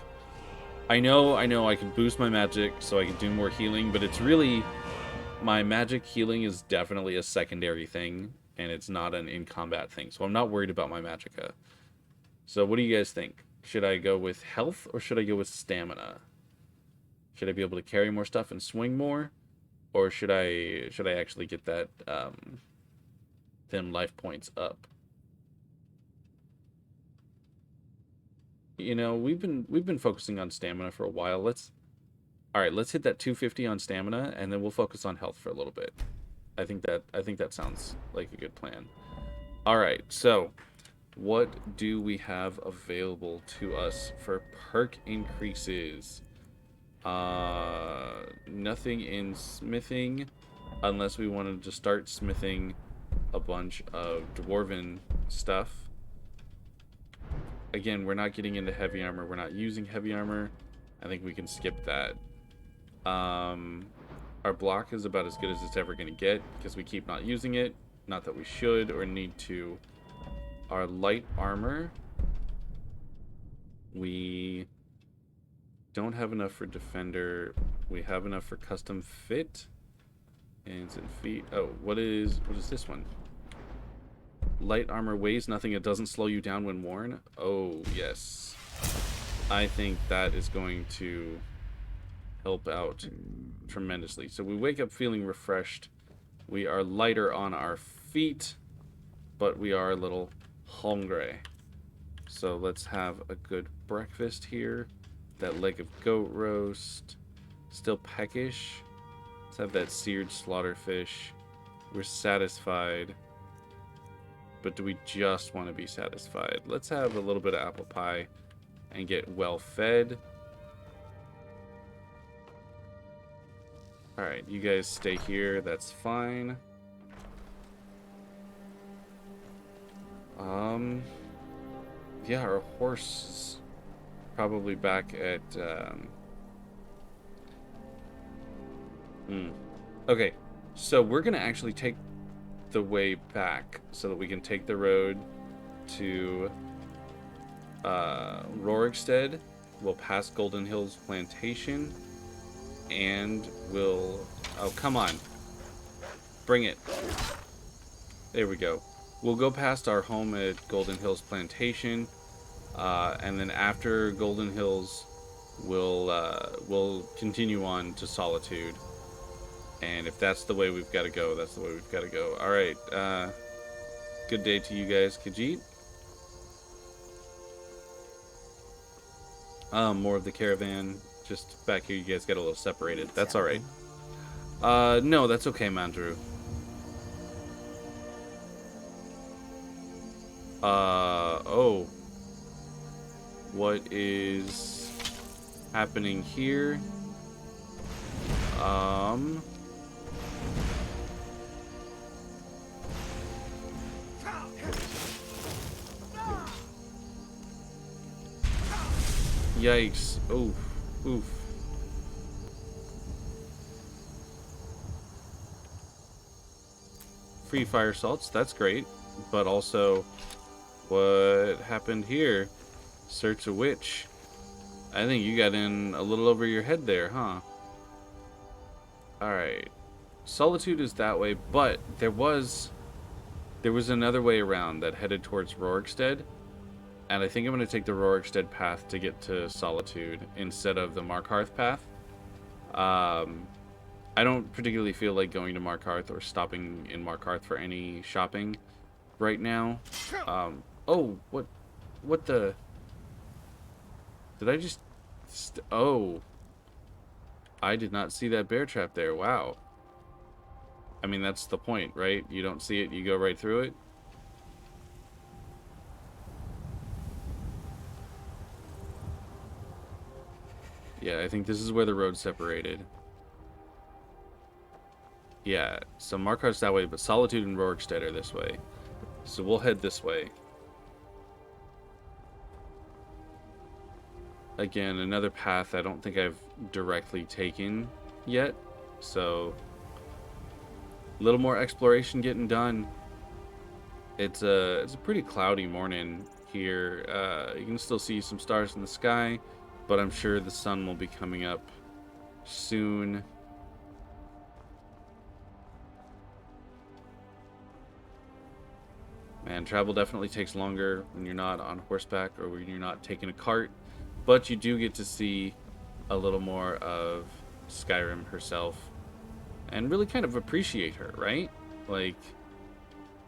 I know I could boost my magic so I can do more healing, but it's really... My magic healing is definitely a secondary thing, and it's not an in-combat thing, so I'm not worried about my magicka. So what do you guys think? Should I go with health, or should I go with stamina? Should I be able to carry more stuff and swing more? Or should I actually get that them life points up? You know, we've been focusing on stamina for a while. Let's hit that 250 on stamina, and then we'll focus on health for a little bit. I think that sounds like a good plan. All right, so what do we have available to us for perk increases? Nothing in smithing, unless we wanted to start smithing a bunch of dwarven stuff. Again, we're not getting into heavy armor. We're not using heavy armor. I think we can skip that. Our block is about as good as it's ever going to get because we keep not using it. Not that we should or need to. Our light armor, we don't have enough for defender. We have enough for custom fit. Hands and feet. Oh, what is this one? Light armor weighs nothing. It doesn't slow you down when worn. Oh, yes. I think that is going to help out tremendously. So we wake up feeling refreshed. We are lighter on our feet, but we are a little hungry. So let's have a good breakfast here. That leg of goat roast. Still peckish. Let's have that seared slaughterfish. We're satisfied. But do we just want to be satisfied? Let's have a little bit of apple pie and get well fed. Alright, you guys stay here. That's fine. Yeah, our horse is probably back at, Okay, so we're gonna actually take the way back so that we can take the road to Rorikstead. We'll pass Golden Hills Plantation, and we'll... Oh, come on. Bring it. There we go. We'll go past our home at Golden Hills Plantation, and then after Golden Hills, we'll continue on to Solitude. And if that's the way we've got to go, that's the way we've got to go. Alright, good day to you guys, Khajiit. More of the caravan. Just back here, you guys got a little separated. That's alright. No, that's okay, Mandrew. Oh. What is happening here? Yikes. Oof. Oof. Free fire salts, that's great. But also, what happened here? Search a witch. I think you got in a little over your head there, huh? Alright. Solitude is that way, but there was another way around that headed towards Rorikstead. And I think I'm going to take the Rorikstead path to get to Solitude instead of the Markarth path. I don't particularly feel like going to Markarth or stopping in Markarth for any shopping right now. Oh, what the... Did I just... Oh. I did not see that bear trap there. Wow. I mean, that's the point, right? You don't see it, you go right through it. Yeah, I think this is where the road separated. Yeah, so Markarth's that way, but Solitude and Rorikstead are this way. So we'll head this way. Again, another path I don't think I've directly taken yet. So, a little more exploration getting done. It's a pretty cloudy morning here. You can still see some stars in the sky, but I'm sure the sun will be coming up soon. Man, travel definitely takes longer when you're not on horseback or when you're not taking a cart, but you do get to see a little more of Skyrim herself and really kind of appreciate her, right? Like,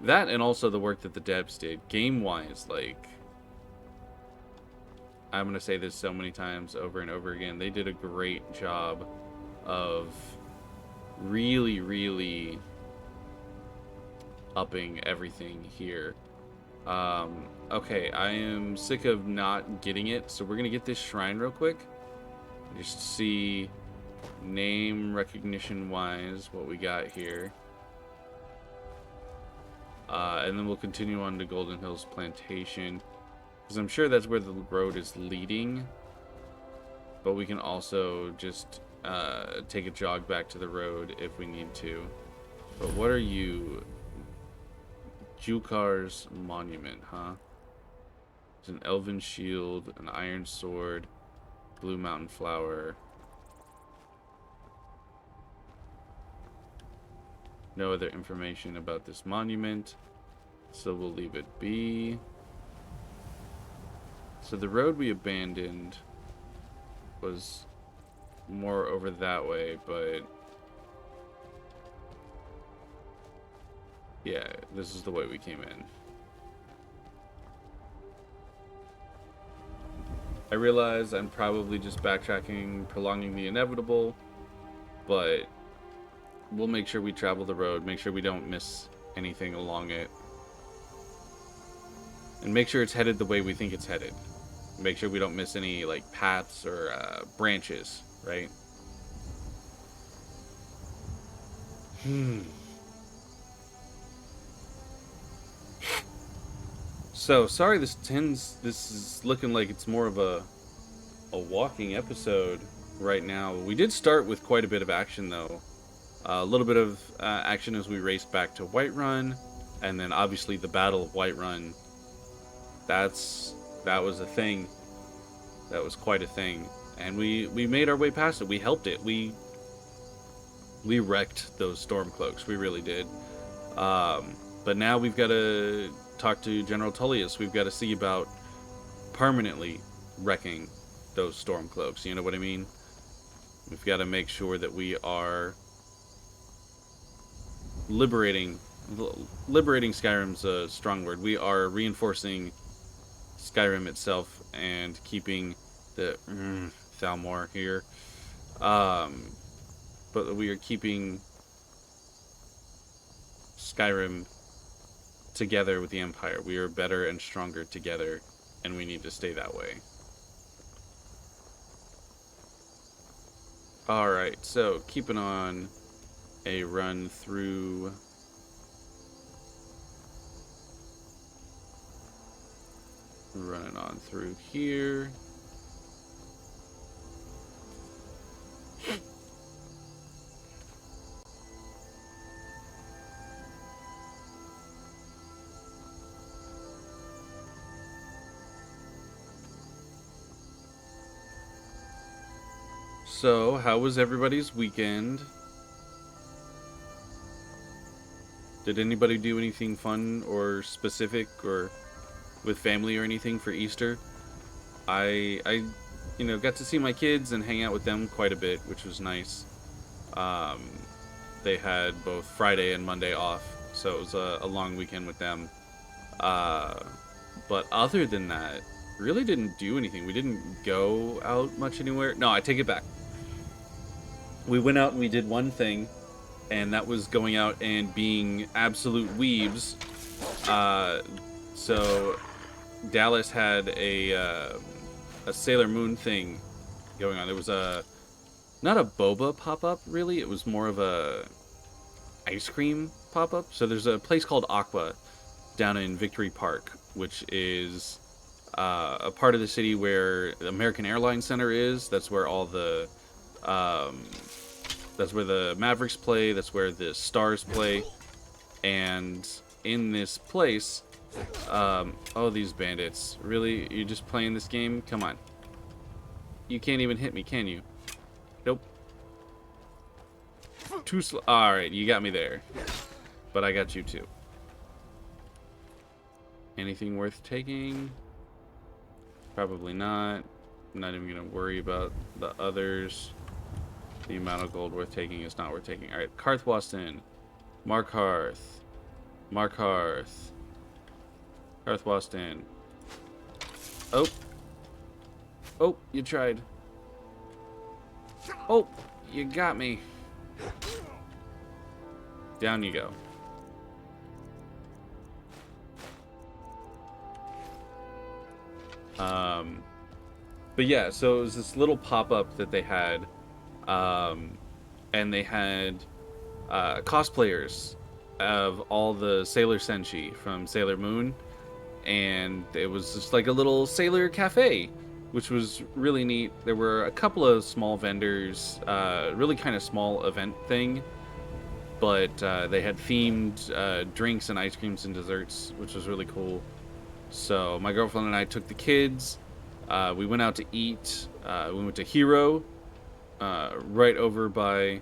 that and also the work that the devs did, game-wise, like, I'm going to say this so many times over and over again, they did a great job of really, really upping everything here. Okay, I am sick of not getting it, so we're going to get this shrine real quick. Just see name recognition-wise what we got here. And then we'll continue on to Golden Hills Plantation, because I'm sure that's where the road is leading. But we can also just take a jog back to the road if we need to. But what are you? Jukar's Monument, huh? It's an elven shield, an iron sword, blue mountain flower. No other information about this monument, so we'll leave it be. So the road we abandoned was more over that way, but yeah, this is the way we came in. I realize I'm probably just backtracking, prolonging the inevitable, but we'll make sure we travel the road, make sure we don't miss anything along it, and make sure it's headed the way we think it's headed. Make sure we don't miss any, like, paths or branches, right? So, sorry this is looking like it's more of a walking episode right now. We did start with quite a bit of action, though. A little bit of action as we raced back to Whiterun, and then obviously the Battle of Whiterun. That was a thing. That was quite a thing. And we made our way past it. We helped it. We wrecked those Stormcloaks. We really did. But now we've got to talk to General Tullius. We've got to see about permanently wrecking those Stormcloaks. You know what I mean? We've got to make sure that we are liberating Skyrim's a strong word. We are reinforcing Skyrim itself and keeping the Thalmor here. But we are keeping Skyrim together with the Empire. We are better and stronger together, and we need to stay that way. Alright, so keeping on a run through running on through here. So, how was everybody's weekend? Did anybody do anything fun or specific or with family or anything for Easter? I got to see my kids and hang out with them quite a bit, which was nice. They had both Friday and Monday off, so it was a long weekend with them. But other than that, really didn't do anything. We didn't go out much anywhere. No, I take it back. We went out and we did one thing, and that was going out and being absolute weebs. So Dallas had a Sailor Moon thing going on. There was not a boba pop-up, really. It was more of a ice cream pop-up. So there's a place called Aqua down in Victory Park, which is a part of the city where the American Airlines Center is. That's where all the that's where the Mavericks play. That's where the Stars play. And in this place, oh, these bandits. Really? You're just playing this game? Come on. You can't even hit me, can you? Nope. Too slow. Alright, you got me there. But I got you too. Anything worth taking? Probably not. I'm not even going to worry about the others. The amount of gold worth taking is not worth taking. Alright, Karthwasten. Markarth. Markarth. Karthwasten. Oh. Oh, you tried. Oh, you got me. Down you go. But yeah, so it was this little pop-up that they had, and they had cosplayers of all the Sailor Senshi from Sailor Moon, and it was just like a little sailor cafe, which was really neat. There were a couple of small vendors, really kind of small event thing, but they had themed drinks and ice creams and desserts, which was really cool. So my girlfriend and I took the kids. We went out to eat. We went to Hero, right over by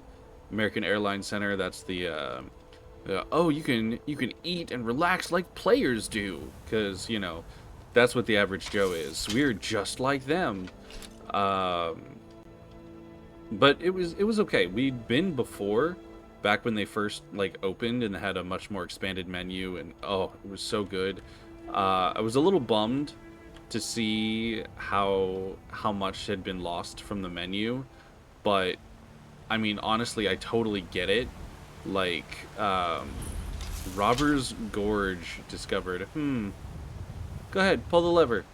American Airlines Center. That's the oh, you can eat and relax like players do, because that's what the average Joe is. We're just like them. But it was okay. We'd been before, back when they first opened and had a much more expanded menu, and oh, it was so good. I was a little bummed to see how much had been lost from the menu, but I mean, honestly, I totally get it. Robbers Gorge discovered. Go ahead, pull the lever.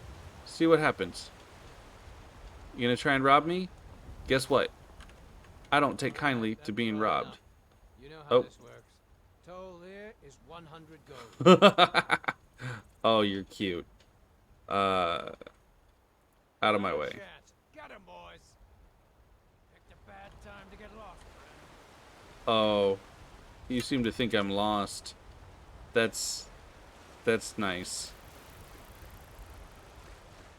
See what happens. You gonna try and rob me? Guess what? I don't take kindly to being robbed. You know how this works. Toll there is 100 gold. Oh, you're cute. Out of my way. Get 'em, boys. Picked a bad time to get lost. Oh, you seem to think I'm lost. That's nice.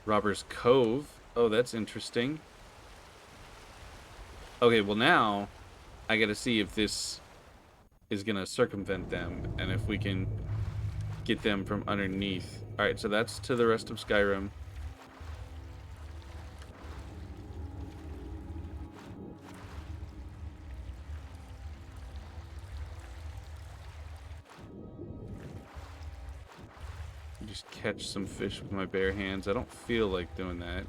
Robbers Cove. Oh, that's interesting. Okay, well now I gotta see if this is gonna circumvent them and if we can get them from underneath. Alright, so that's to the rest of Skyrim. just catch some fish with my bare hands. I don't feel like doing that.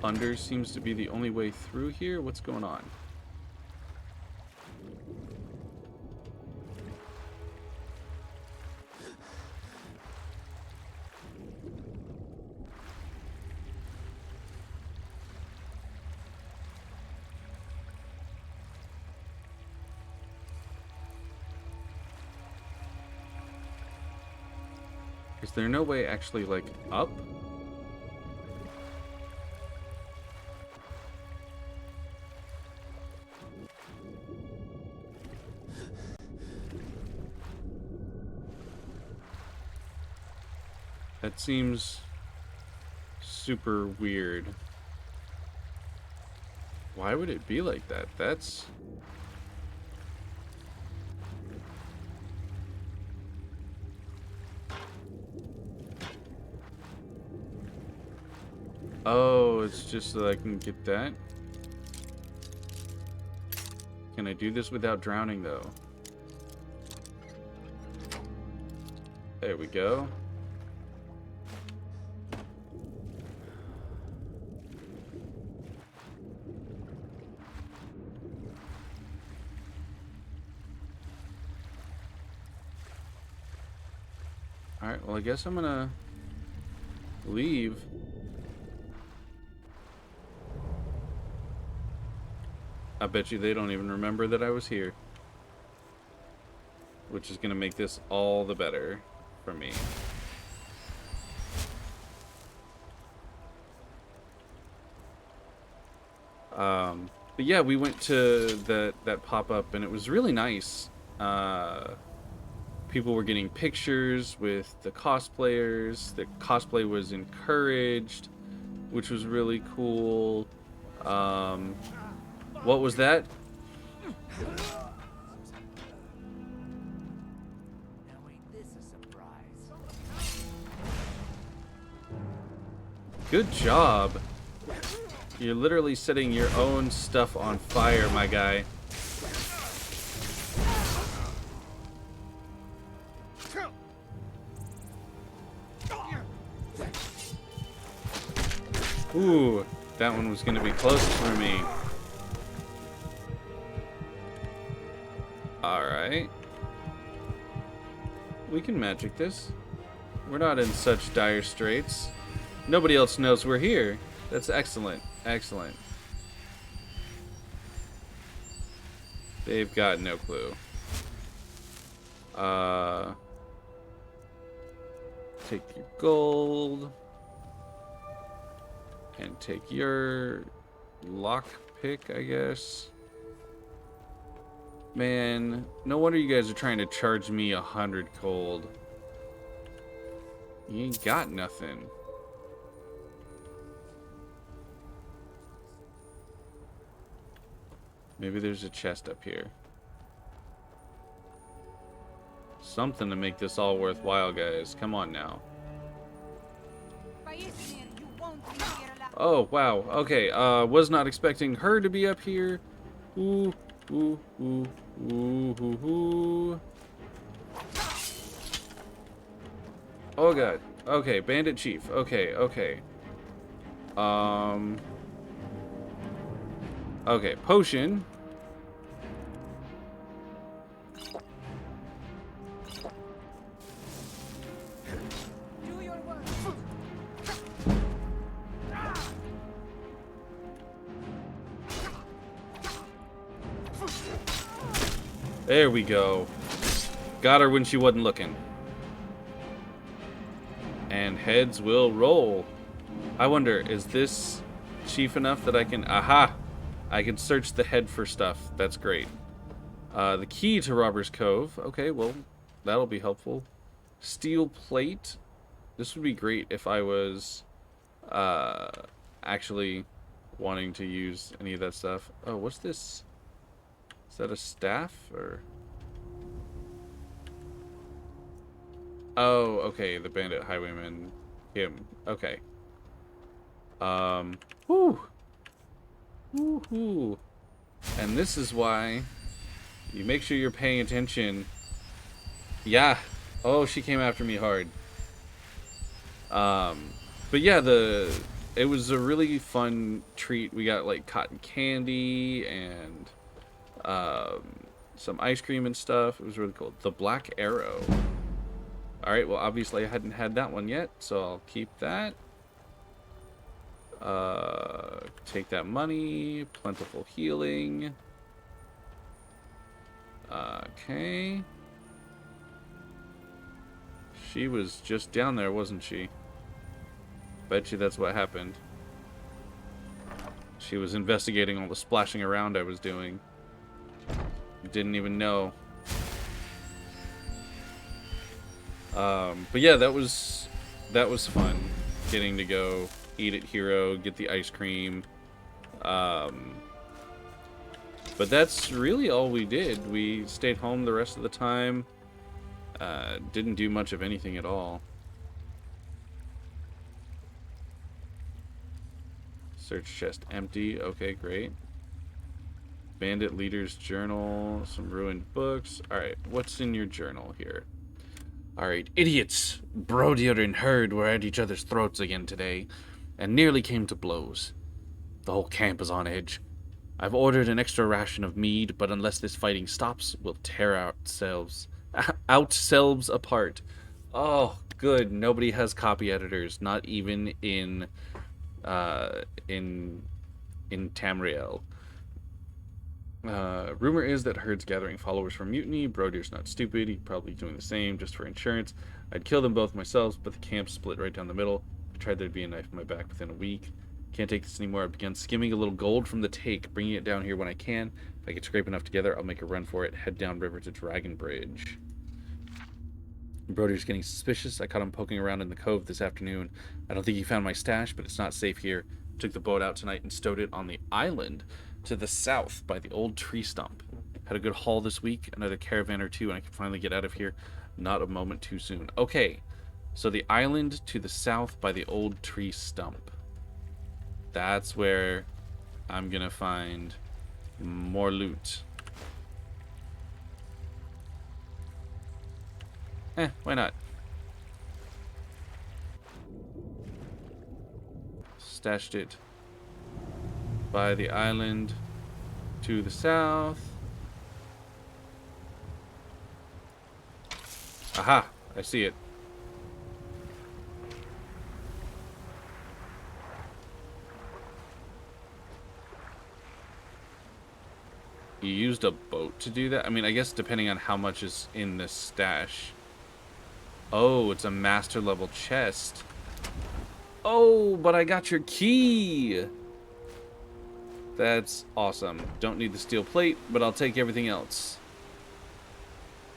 Under seems to be the only way through here. What's going on? Is there no way actually, like, up? That seems super weird. Why would it be like that? That's... Oh, it's just so that I can get that? Can I do this without drowning, though? There we go. Alright, well, I guess I'm gonna leave. I bet you they don't even remember that I was here. Which is gonna make this all the better for me. But yeah, we went to that pop-up and it was really nice. People were getting pictures with the cosplayers. The cosplay was encouraged, which was really cool. What was that? Good job. You're literally setting your own stuff on fire, my guy. Ooh, that one was going to be close for me. Alright. We can magic this. We're not in such dire straits. Nobody else knows we're here. That's excellent. Excellent. They've got no clue. Take your gold. And take your lock pick, I guess. Man, no wonder you guys are trying to charge me 100 gold. You ain't got nothing. Maybe there's a chest up here. Something to make this all worthwhile, guys. Come on now. Oh, wow. Okay, was not expecting her to be up here. Ooh, ooh, ooh, ooh, ooh, ooh. Oh, God. Okay, Bandit Chief. Okay, okay. Okay, potion. There we go. Got her when she wasn't looking. And heads will roll. I wonder, is this chief enough that I can... Aha! I can search the head for stuff. That's great. The key to Robbers Cove. Okay, well, that'll be helpful. Steel plate. This would be great if I was actually wanting to use any of that stuff. Oh, what's this? Is that a staff, or? Oh, okay, the bandit highwayman, him. Okay. Whew. Woohoo. And this is why You make sure you're paying attention. Yeah. Oh, she came after me hard. But yeah, it was a really fun treat. We got like cotton candy and some ice cream and stuff. It was really cool. The Black Arrow. Alright, well obviously I hadn't had that one yet, so I'll keep that. Take that money. Plentiful healing. Okay. She was just down there, wasn't she? Bet you that's what happened. She was investigating all the splashing around I was doing. Didn't even know. But yeah, that was fun. Getting to go eat at Hero, get the ice cream. But that's really all we did. We stayed home the rest of the time. Didn't do much of anything at all. Search chest empty. Okay, great. Bandit leader's journal. Some ruined books. Alright, what's in your journal here? Alright, idiots! Brodier and Herd were at each other's throats again today, and nearly came to blows. The whole camp is on edge. I've ordered an extra ration of mead, but unless this fighting stops, we'll tear ourselves apart. Oh, good. Nobody has copy editors, not even in Tamriel. Rumor is that Herd's gathering followers for mutiny. Brodier's not stupid. He's probably doing the same just for insurance. I'd kill them both myself, but the camp split right down the middle. I tried there'd be a knife in my back within a week. Can't take this anymore. I've begun skimming a little gold from the take, bringing it down here when I can. If I can scrape enough together, I'll make a run for it. Head down river to Dragon Bridge. Brodier's getting suspicious. I caught him poking around in the cove this afternoon. I don't think he found my stash, but it's not safe here. Took the boat out tonight and stowed it on the island to the south by the old tree stump. Had a good haul this week. Another caravan or two, and I can finally get out of here. Not a moment too soon. Okay, so the island to the south by the old tree stump. That's where I'm gonna find more loot. Why not? Stashed it by the island to the south. Aha! I see it. You used a boat to do that? I mean, I guess depending on how much is in this stash. Oh, it's a master level chest. Oh, but I got your key. That's awesome. Don't need the steel plate, but I'll take everything else.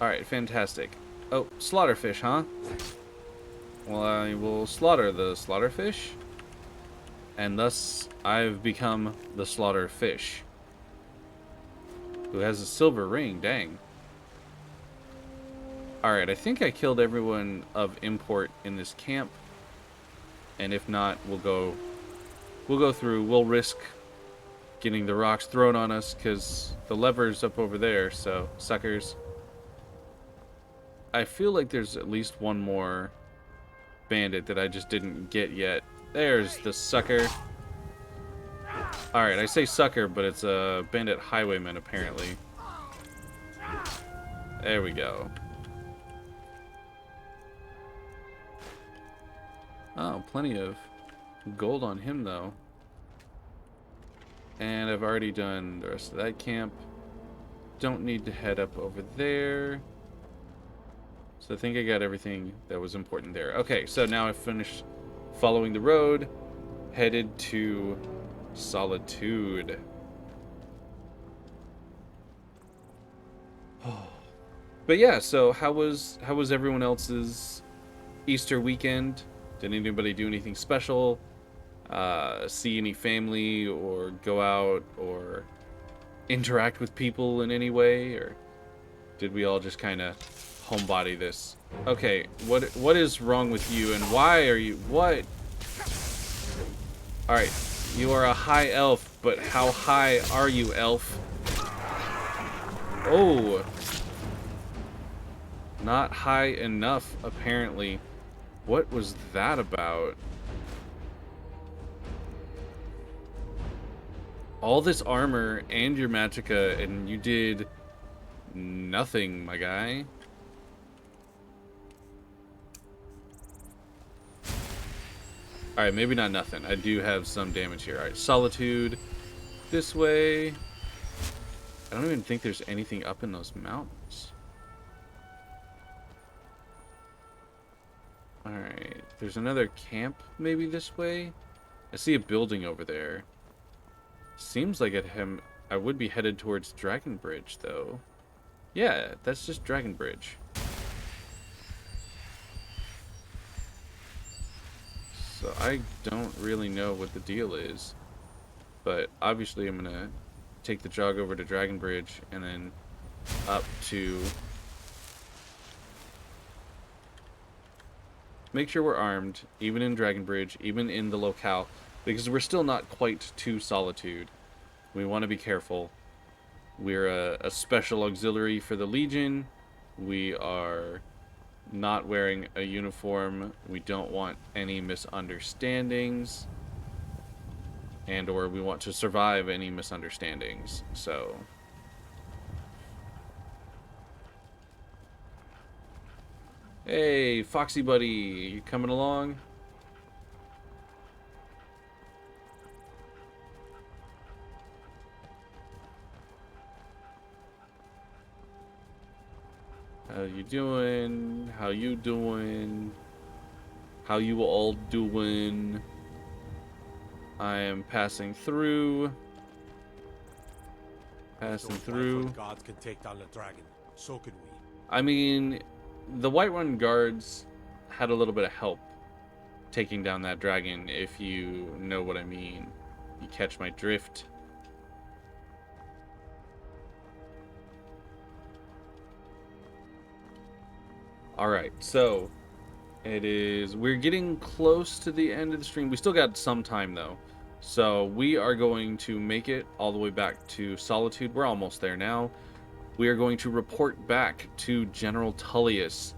Alright, fantastic. Oh, slaughterfish, huh? Well, I will slaughter the slaughterfish. And thus, I've become the slaughterfish. Who has a silver ring, dang. Alright, I think I killed everyone of import in this camp. And if not, we'll go through. We'll risk getting the rocks thrown on us, because the lever's up over there, so suckers. I feel like there's at least one more bandit that I just didn't get yet. There's the sucker. Alright, I say sucker, but it's a bandit highwayman, apparently. There we go. Oh, plenty of gold on him, though. And I've already done the rest of that camp. Don't need to head up over there. So I think I got everything that was important there. Okay, so now I've finished following the road. Headed to Solitude. But yeah, so how was everyone else's Easter weekend? Did anybody do anything special? See any family, or go out, or interact with people in any way? Or did we all just kind of homebody this? Okay, what is wrong with you, and why are you... What? Alright, you are a high elf, but how high are you, elf? Oh! Not high enough, apparently. What was that about? All this armor and your magicka, and you did nothing, my guy. Alright, maybe not nothing. I do have some damage here. Alright, Solitude. This way. I don't even think there's anything up in those mountains. Alright, there's another camp maybe this way. I see a building over there. Seems like I would be headed towards Dragon Bridge, though. Yeah, that's just Dragon Bridge. So I don't really know what the deal is. But obviously I'm gonna take the jog over to Dragon Bridge and then up to... Make sure we're armed, even in Dragon Bridge, even in the locale, because we're still not quite to Solitude. We want to be careful. We're a special auxiliary for the Legion. We are not wearing a uniform. We don't want any misunderstandings. And or we want to survive any misunderstandings. So... Hey, Foxy buddy, you coming along? How you doing? How you doing? How you all doing? I am passing through. Passing through. Gods can take down the dragon. So can we. I mean, the Whiterun guards had a little bit of help taking down that dragon, if you know what I mean. You catch my drift. Alright, so we're getting close to the end of the stream. We still got some time though. So we are going to make it all the way back to Solitude. We're almost there now. We are going to report back to General Tullius,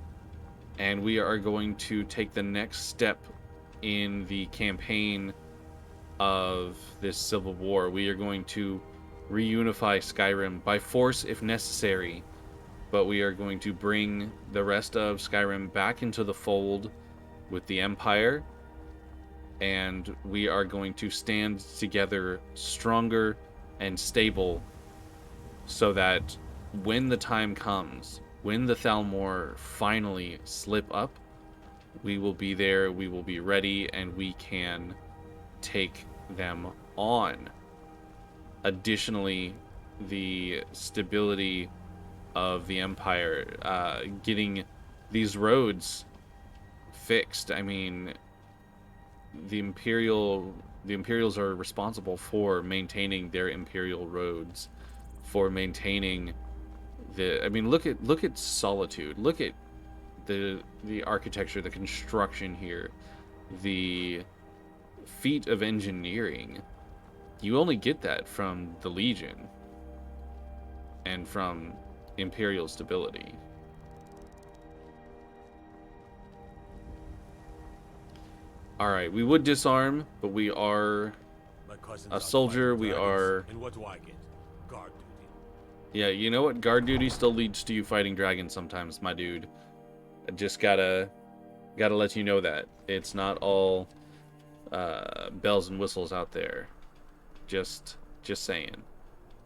and we are going to take the next step in the campaign of this civil war. We are going to reunify Skyrim by force if necessary, but we are going to bring the rest of Skyrim back into the fold with the Empire, and we are going to stand together stronger and stable so that when the time comes, when the Thalmor finally slip up, we will be there, we will be ready, and we can take them on. Additionally, the stability of the Empire, getting these roads fixed. I mean, the Imperials are responsible for maintaining their Imperial roads, for maintaining I mean, look at Solitude. Look at the architecture, the construction here, the feat of engineering. You only get that from the Legion and from Imperial stability. Alright, we would disarm, but we are a soldier. We are... And what do I get? Guard duty. Yeah, you know what? Guard duty still leads to you fighting dragons sometimes, my dude. I just gotta let you know that. It's not all bells and whistles out there. Just saying.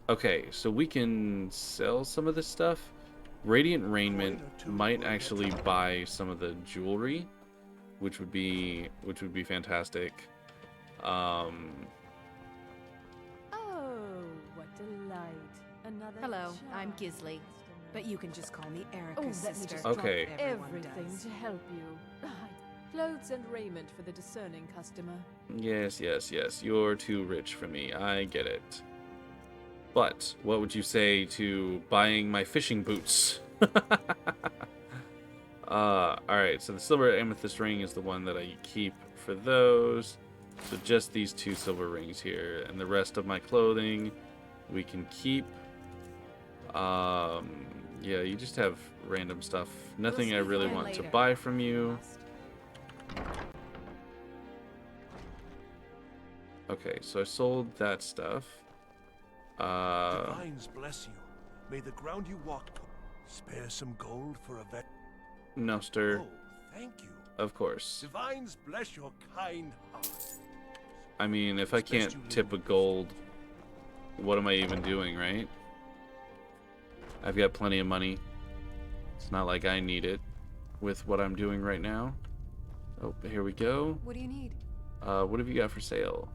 Okay, so we can sell some of this stuff. Radiant Raiment might actually buy some of the jewelry, which would be fantastic. Oh, what delight. Another Hello, I'm charm. Gisley, but you can just call me Erica's Oh, let me sister. just Okay. drop Everyone everything does. to help you. Clothes and raiment for the discerning customer. Yes. You're too rich for me. I get it. But what would you say to buying my fishing boots? Alright, so the silver amethyst ring is the one that I keep for those. So just these 2 silver rings here, and the rest of my clothing we can keep. Yeah, you just have random stuff. Nothing see I really you want to later. buy from you. Okay, so I sold that stuff. Divines bless you. May the ground you walk. Spare some gold for a vet. No, sir. Oh, thank you. Of course. Divines bless your kind heart. I mean, if I can't tip a gold, what am I even doing, right? I've got plenty of money. It's not like I need it with what I'm doing right now. Oh, here we go. What do you need? What have you got for sale?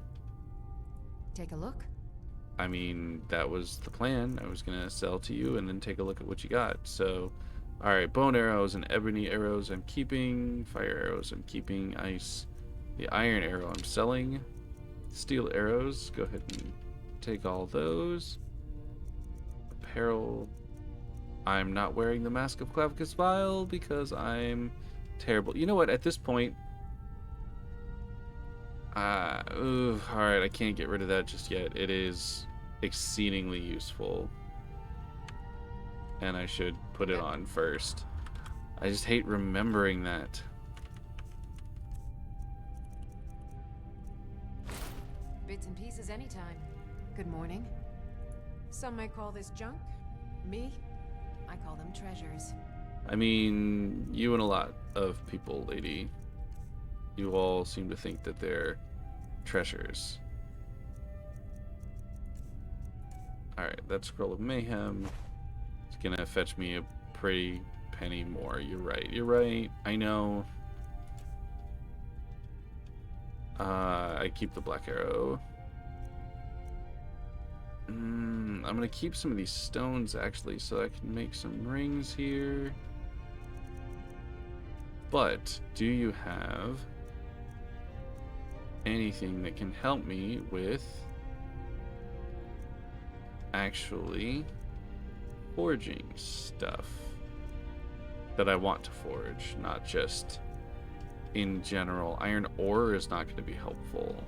Take a look. I mean, that was the plan. I was gonna sell to you and then take a look at what you got. So, alright, bone arrows and ebony arrows I'm keeping. Fire arrows I'm keeping. Ice. The iron arrow I'm selling. Steel arrows, go ahead and take all those. Apparel. I'm not wearing the Mask of Clavicus Vile because I'm terrible. You know what, at this point... alright, I can't get rid of that just yet. It is exceedingly useful. And I should put it on first. I just hate remembering that. Bits and pieces anytime. Good morning. Some might call this junk. Me, I call them treasures. I mean, you and a lot of people, lady. You all seem to think that they're treasures. Alright, that Scroll of Mayhem. It's gonna fetch me a pretty penny more. You're right, you're right. I know. I keep the Black Arrow. I'm gonna keep some of these stones, actually, so I can make some rings here. But, do you have anything that can help me with actually forging stuff that I want to forge, not just in general? Iron ore is not going to be helpful.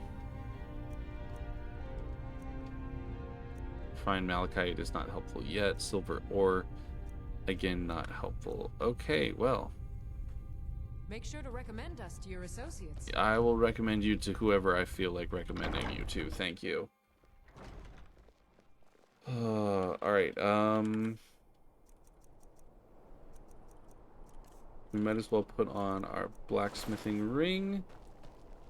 Fine malachite is not helpful yet. Silver ore, again, not helpful. Okay, well, Make sure to recommend us to your associates. I will recommend you to whoever I feel like recommending you to. Thank you. Alright, we might as well put on our blacksmithing ring,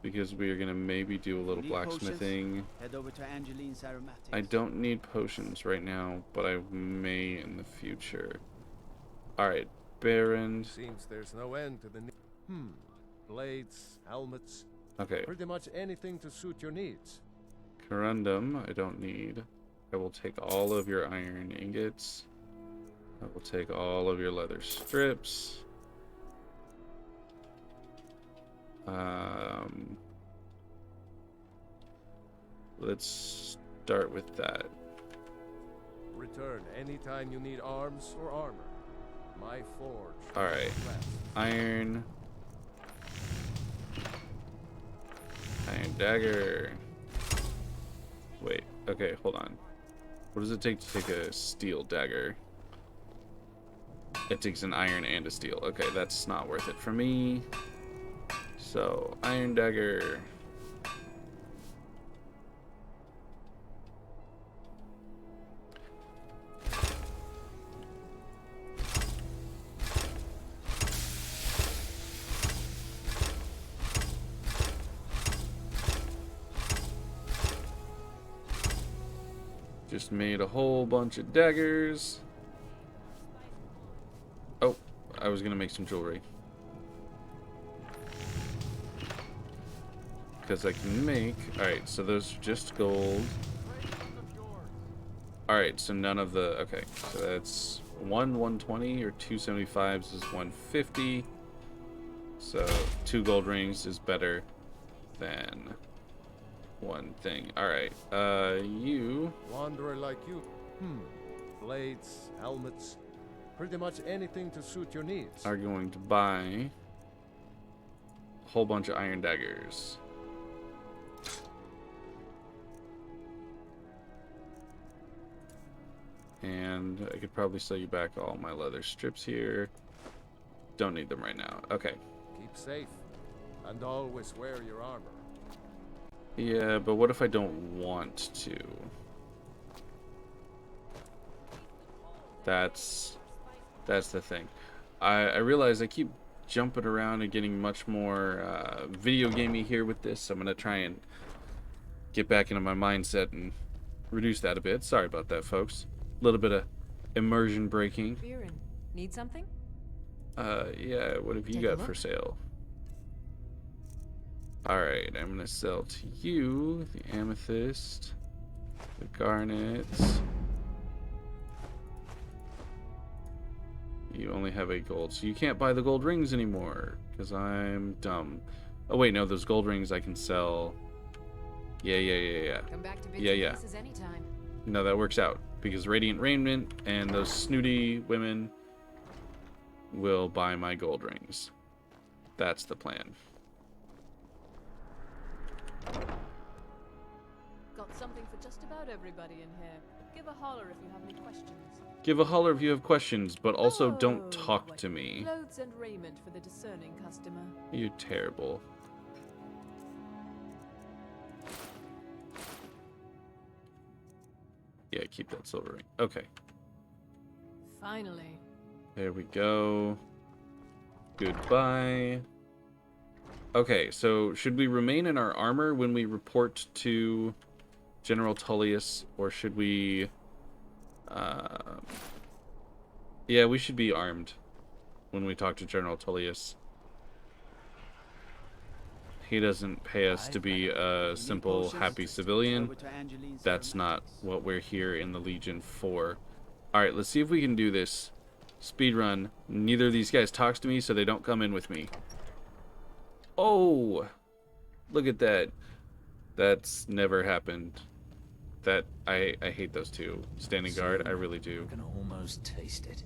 because we are going to maybe do a little blacksmithing. Head over to Angeline's aromatics. I don't need potions right now, but I may in the future. Alright, Baron. Seems there's no end to the blades, helmets. Okay. Pretty much anything to suit your needs. Corundum, I don't need. I will take all of your iron ingots. I will take all of your leather strips. Let's start with that. Return anytime you need arms or armor. My forge. Alright. Iron. Iron dagger. Wait, okay, hold on. What does it take to take a steel dagger? It takes an iron and a steel. Okay, that's not worth it for me. So, iron dagger. Just made a whole bunch of daggers. Oh, I was gonna make some jewelry. Because I can make... Alright, so those are just gold. Alright, so none of the... Okay, so that's 120 or 275s is 150. So 2 gold rings is better than one thing. Alright, you... Wanderer like you. Blades, helmets. Pretty much anything to suit your needs. are going to buy a whole bunch of iron daggers. And I could probably sell you back all my leather strips here. Don't need them right now. Okay. Keep safe, and always wear your armor. Yeah, but what if I don't want to? That's the thing. I realize I keep jumping around and getting much more video gamey here with this. So I'm gonna try and get back into my mindset and reduce that a bit. Sorry about that, folks. A little bit of immersion breaking. Fjorrin, need something? Yeah, what have you got for sale? Alright, I'm gonna sell to you the amethyst, the garnets. You only have 8 gold, so you can't buy the gold rings anymore, because I'm dumb. Oh wait, no, those gold rings I can sell. Yeah. Come back to bits and pieces anytime. No, that works out, because Radiant Raiment and those snooty women will buy my gold rings. That's the plan. Got something for just about everybody in here. Give a holler if you have any questions. Give a holler if you have questions, but also don't talk to me. Clothes and raiment for the discerning customer. You're terrible. Yeah, keep that silver ring. Okay. Finally. There we go. Goodbye. Okay, so should we remain in our armor when we report to General Tullius, or should we... Yeah, we should be armed when we talk to General Tullius. He doesn't pay us to be a simple, happy civilian. That's not what we're here in the Legion for. Alright, let's see if we can do this. Speedrun. Neither of these guys talks to me, so they don't come in with me. Oh! Look at that. That's never happened. That, I hate those two. Standing guard, I really do. I can almost taste it.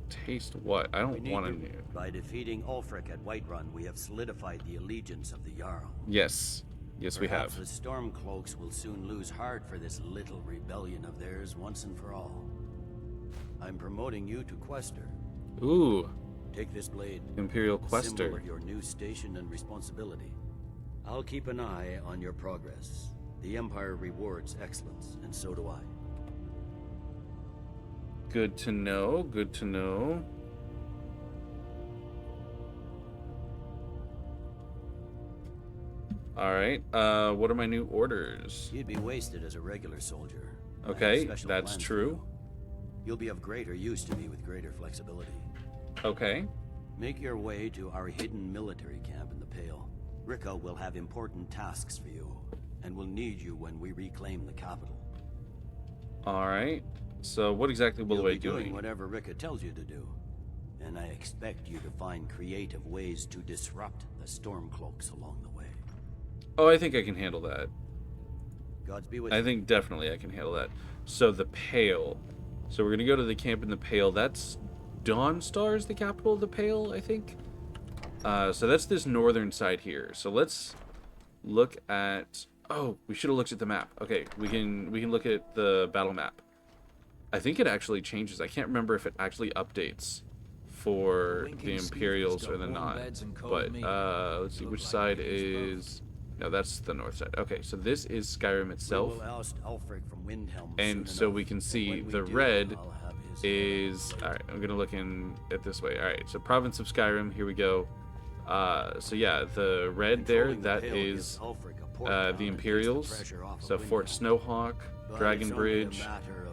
Taste what? I don't want to. By defeating Ulfric at Whiterun, we have solidified the allegiance of the Jarl. Yes. Yes, we have. Perhaps the Stormcloaks will soon lose heart for this little rebellion of theirs once and for all. I'm promoting you to Quaestor. Ooh. Take this blade. Imperial Quaestor. Symbol of your new station and responsibility. I'll keep an eye on your progress. The Empire rewards excellence, and so do I. Good to know. Good to know. Alright, what are my new orders? You'd be wasted as a regular soldier. Okay, that's true. You'll be of greater use to me with greater flexibility. Okay. Make your way to our hidden military camp in the Pale. Rika will have important tasks for you, and will need you when we reclaim the capital. Alright, so what exactly will I be doing? Whatever Rika tells you to do. And I expect you to find creative ways to disrupt the Stormcloaks along the way. Oh, I think I can handle that. Godspeed with you. I think definitely I can handle that. So the Pale. So we're going to go to the camp in the Pale. That's Dawnstar is the capital of the Pale, I think. So that's this northern side here. So let's look at... Oh, we should have looked at the map. Okay, we can look at the battle map. I think it actually changes. I can't remember if it actually updates for the Imperials or the not. But let's see, which side is... No, that's the north side. Okay, so this is Skyrim itself. And so we can see the red is... Alright, I'm going to look in it this way. Alright, so province of Skyrim, here we go. So yeah, the red there, that is the Imperials. So Fort Snowhawk, Dragon Bridge,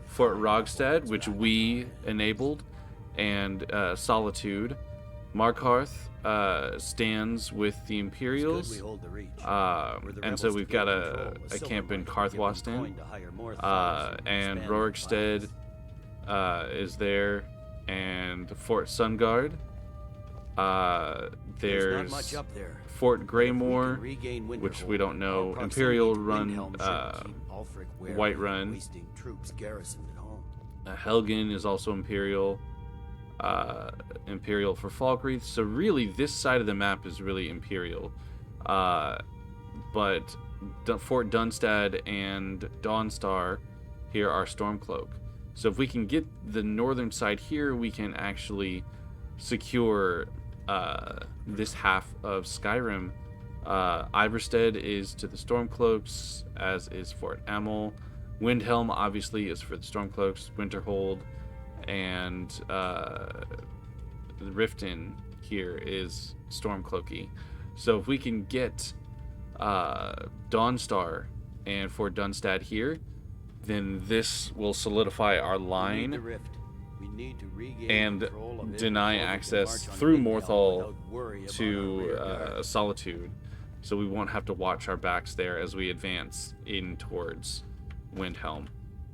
Fort Rogstad, which we enabled, and Solitude. Markarth stands with the Imperials, and so we've got a camp in Karthwasten, and Rorikstead is there, and Fort Sungard. There's Fort Greymore, which we don't know. Imperial Run, Whiterun. Helgen is also Imperial. Imperial for Falkreath. So really, this side of the map is really Imperial. But Fort Dunstad and Dawnstar here are Stormcloak. So if we can get the northern side here, we can actually secure this half of Skyrim. Iverstead is to the Stormcloaks, as is Fort Amel. Windhelm obviously is for the Stormcloaks. Winterhold and Riften here is Stormcloaky. So if we can get Dawnstar and Fort Dunstad here, then this will solidify our line and deny access through Morthal to Solitude. So we won't have to watch our backs there as we advance in towards Windhelm.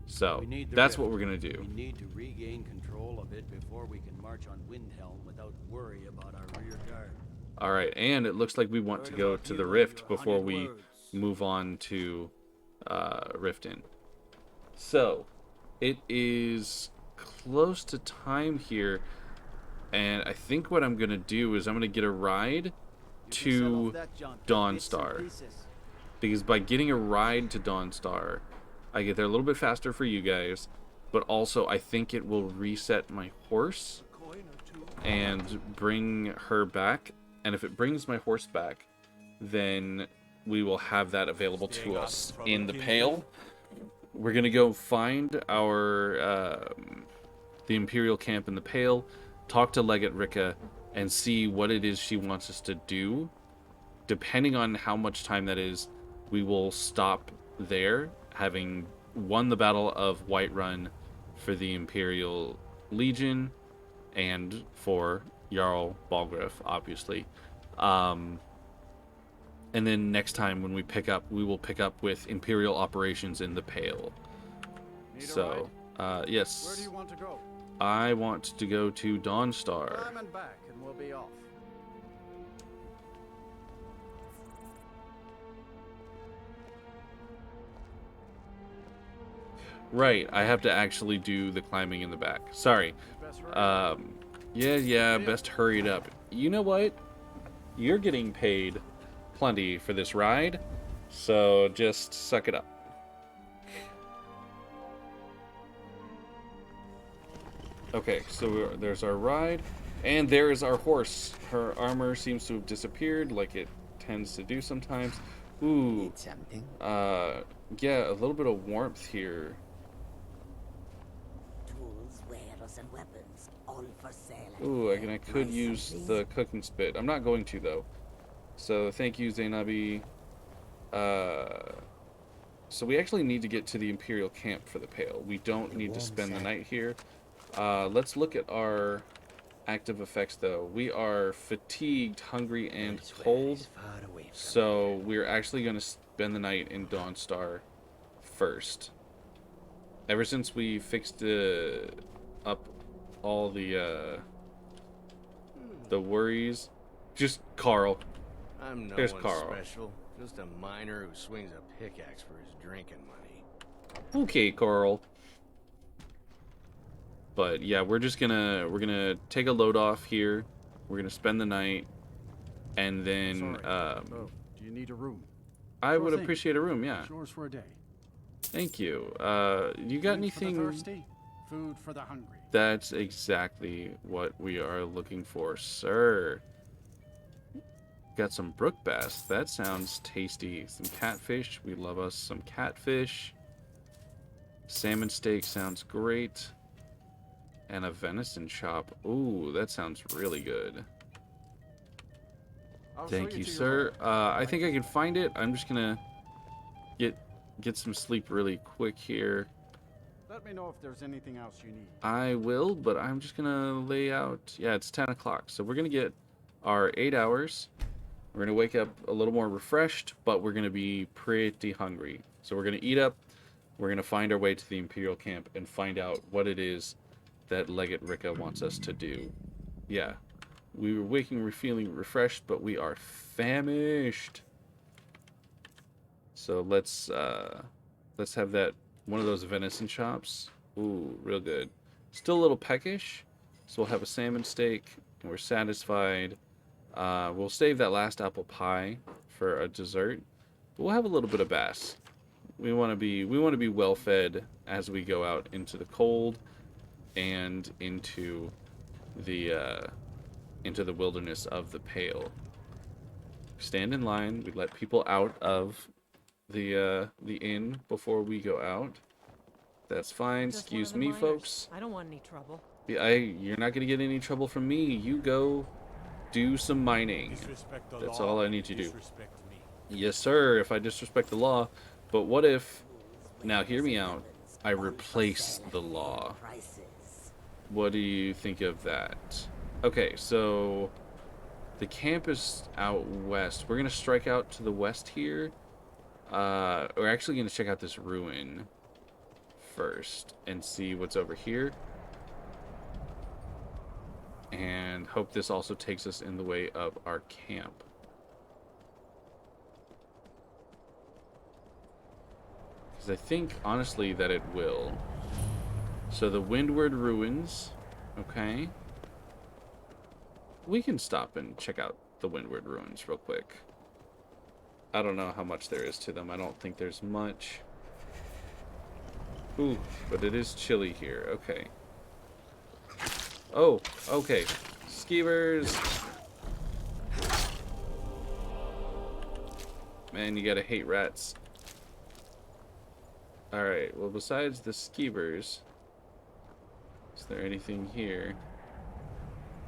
So that's what we're gonna do. We need to regain control of it before we can march on Windhelm without worry about our rear guard. All right, and it looks like we want to go to the Rift before we move on to Riften. So it is close to time here, and I think what I'm gonna do is I'm gonna get a ride to Dawnstar, because by getting a ride to Dawnstar, I get there a little bit faster for you guys, but also I think it will reset my horse and bring her back. And if it brings my horse back, then we will have that available to us in the Pale. We're gonna go find our the Imperial camp in the Pale, talk to Legate Rika, and see what it is she wants us to do. Depending on how much time that is, we will stop there, having won the Battle of Whiterun for the Imperial Legion and for Jarl Balgruuf, obviously. And then next time when we pick up, we will pick up with Imperial operations in the Pale. So, yes. Where do you want to go? I want to go to Dawnstar. Climb and back, and we'll be off. Right, I have to actually do the climbing in the back. Sorry. Yeah, best hurry it up. You know what? You're getting paid plenty for this ride, so just suck it up. Okay, so there's our ride, and there is our horse. Her armor seems to have disappeared, like it tends to do sometimes. Ooh, yeah, a little bit of warmth here. Tools, wares, and weapons, all for sale. Ooh, I could use the cooking spit. I'm not going to, though. So thank you, Zainabi. So we actually need to get to the Imperial camp for the Pale. We don't need to spend the night here. Let's look at our active effects, though. We are fatigued, hungry, and cold. So we're actually going to spend the night in Dawnstar first. Ever since we fixed up all the worries. Just Carl. I'm no There's one Carl. special. Just a miner who swings a pickaxe for his drinking money. Okay, Carl. But yeah, we're gonna take a load off here. We're gonna spend the night, and then do you need a room? I would appreciate a room. Yeah. Yours for a day. Thank you. You got anything? For the thirsty, food for the hungry. That's exactly what we are looking for, sir. Got some brook bass. That sounds tasty. Some catfish. We love us some catfish. Salmon steak sounds great. And a venison chop. Ooh, that sounds really good. Thank you, sir. I think I can find it. I'm just gonna get some sleep really quick here. Let me know if there's anything else you need. I will, but I'm just gonna lay out. Yeah, it's 10 o'clock, so we're gonna get our 8 hours. We're gonna wake up a little more refreshed, but we're gonna be pretty hungry. So we're gonna eat up. We're gonna find our way to the Imperial camp and find out what it is that Legate Rika wants us to do. Yeah, we were waking, we're feeling refreshed, but we are famished. So let's have that one of those venison chops. Ooh, real good. Still a little peckish, so we'll have a salmon steak, and we're satisfied. We'll save that last apple pie for a dessert, but we'll have a little bit of bass. We want to be well fed as we go out into the cold and into the wilderness of the Pale. Stand in line. We let people out of the inn before we go out. That's fine. Excuse me, folks. I don't want any trouble. You're not gonna get any trouble from me. You go do some mining. That's all I need to do. Yes, sir. If I disrespect the law, but what if? Now, hear me out. I replace the law. What do you think of that? Okay, so the camp is out west. We're gonna strike out to the west here. We're actually gonna check out this ruin first and see what's over here. And hope this also takes us in the way of our camp. Because I think, honestly, that it will. So the Windward Ruins, okay. We can stop and check out the Windward Ruins real quick. I don't know how much there is to them. I don't think there's much. Ooh, but it is chilly here. Okay. Oh, okay. Skeevers. Man, you gotta hate rats. Alright, well, besides the skeevers, is there anything here?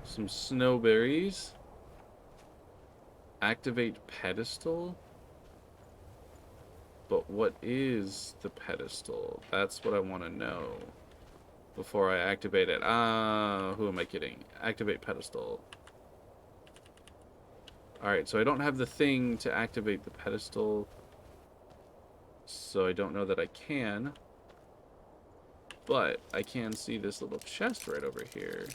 Some snowberries. Activate pedestal? But what is the pedestal? That's what I want to know before I activate it. Who am I kidding? Activate pedestal. Alright, so I don't have the thing to activate the pedestal, so I don't know that I can. But I can see this little chest right over here.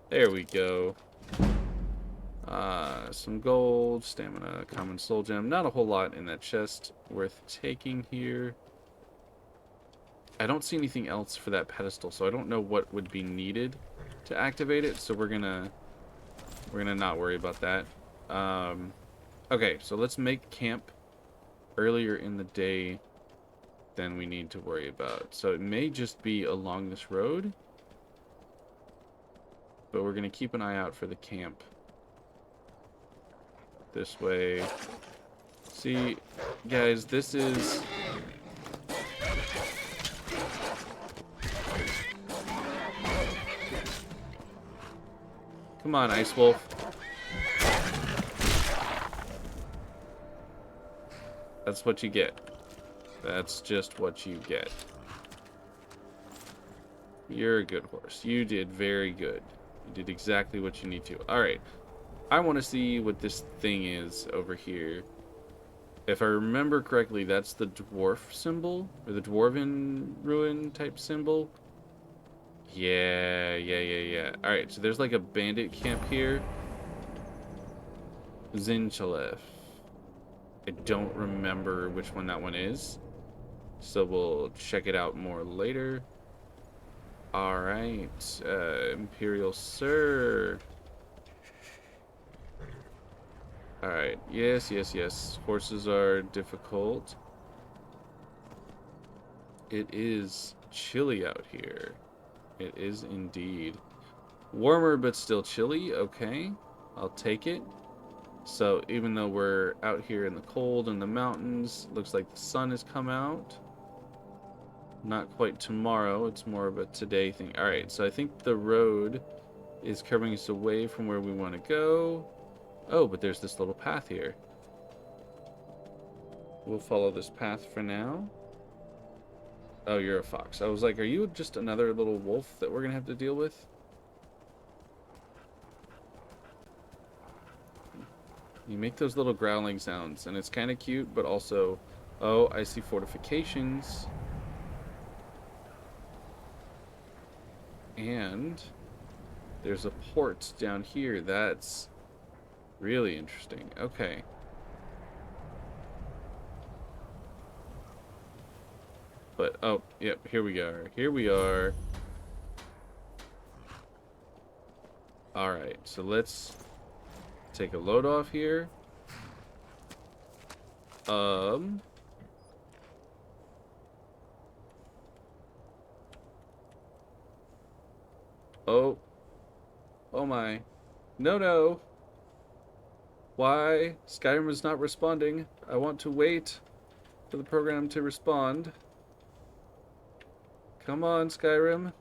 There we go. Some gold, stamina, common soul gem. Not a whole lot in that chest worth taking here. I don't see anything else for that pedestal, so I don't know what would be needed to activate it. So we're gonna not worry about that. Okay, so let's make camp earlier in the day than we need to worry about. So it may just be along this road, but we're gonna keep an eye out for the camp. This way. See, guys, this is... Come on, Ice Wolf. That's what you get. That's just what you get. You're a good horse. You did very good. You did exactly what you need to. Alright. I want to see what this thing is over here. If I remember correctly, that's the dwarf symbol, or the dwarven ruin type symbol. Yeah. Alright, so there's like a bandit camp here. Zinchalef. I don't remember which one that one is, so we'll check it out more later. Alright, Imperial Sir. Alright, yes. Horses are difficult. It is chilly out here. It is indeed. Warmer, but still chilly. Okay, I'll take it. So, even though we're out here in the cold in the mountains, looks like the sun has come out. Not quite tomorrow, it's more of a today thing. Alright, so I think the road is carrying us away from where we want to go. Oh, but there's this little path here. We'll follow this path for now. Oh, you're a fox. I was like, are you just another little wolf that we're going to have to deal with? You make those little growling sounds, and it's kind of cute, but also... Oh, I see fortifications. And there's a port down here. That's really interesting. Okay. But, oh, yep, here we are. Here we are. Alright, so let's take a load off here. Um... Oh. Oh my. No, no. Why? Skyrim is not responding. I want to wait for the program to respond. Come on, Skyrim.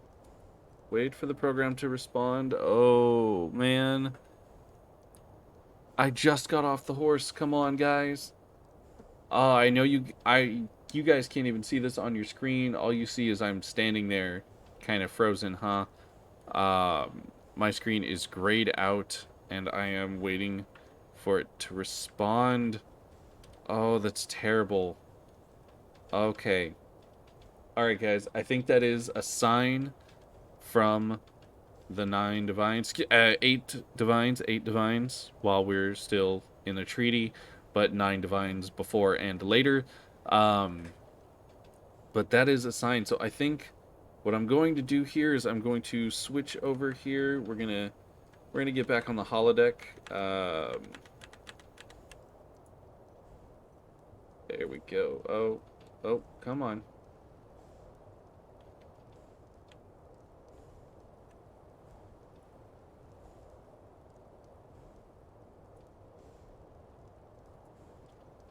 Wait for the program to respond. Oh, man. I just got off the horse. Come on, guys. I know you guys can't even see this on your screen. All you see is I'm standing there kind of frozen, huh? My screen is grayed out and I am waiting for it to respond. Oh, that's terrible. Okay. Alright, guys. I think that is a sign from the 9 divines. 8 divines while we're still in the treaty, but 9 divines before and later. But that is a sign. So I think what I'm going to do here is I'm going to switch over here. We're gonna get back on the holodeck. There we go. Oh, come on.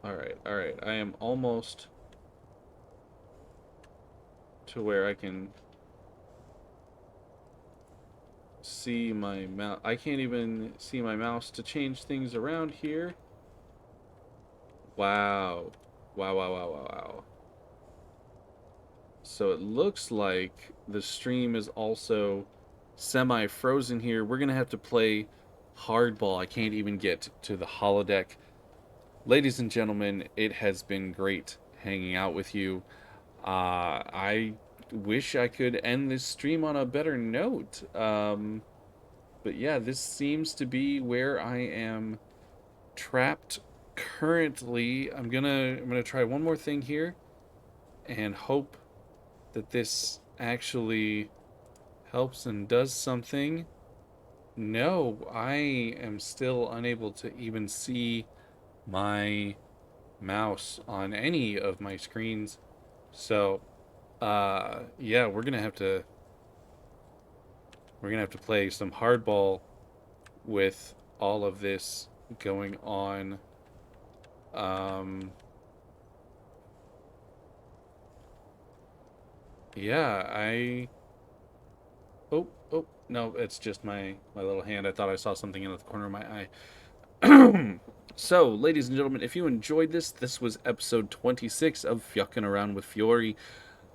Alright. I am almost to where I can see my mouse. I can't even see my mouse to change things around here. Wow. Wow. So it looks like the stream is also semi-frozen here. We're going to have to play hardball. I can't even get to the holodeck. Ladies and gentlemen, it has been great hanging out with you. I wish I could end this stream on a better note. But yeah, this seems to be where I am trapped currently. I'm gonna try one more thing here and hope that this actually helps and does something. No, I am still unable to even see my mouse on any of my screens. So yeah, we're gonna have to play some hardball with all of this going on. Yeah, oh no, it's just my little hand. I thought I saw something in the corner of my eye. So, ladies and gentlemen, if you enjoyed this was episode 26 of Fjuckin' Around with Fjori.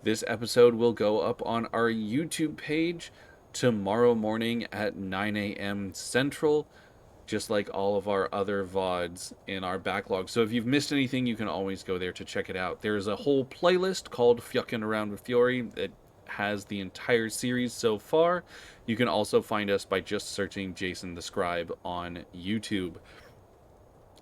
This episode will go up on our YouTube page tomorrow morning at 9 a.m. Central, just like all of our other VODs in our backlog. So if you've missed anything, you can always go there to check it out. There's a whole playlist called Fjuckin' Around with Fjori that has the entire series so far. You can also find us by just searching Jason the Scribe on YouTube.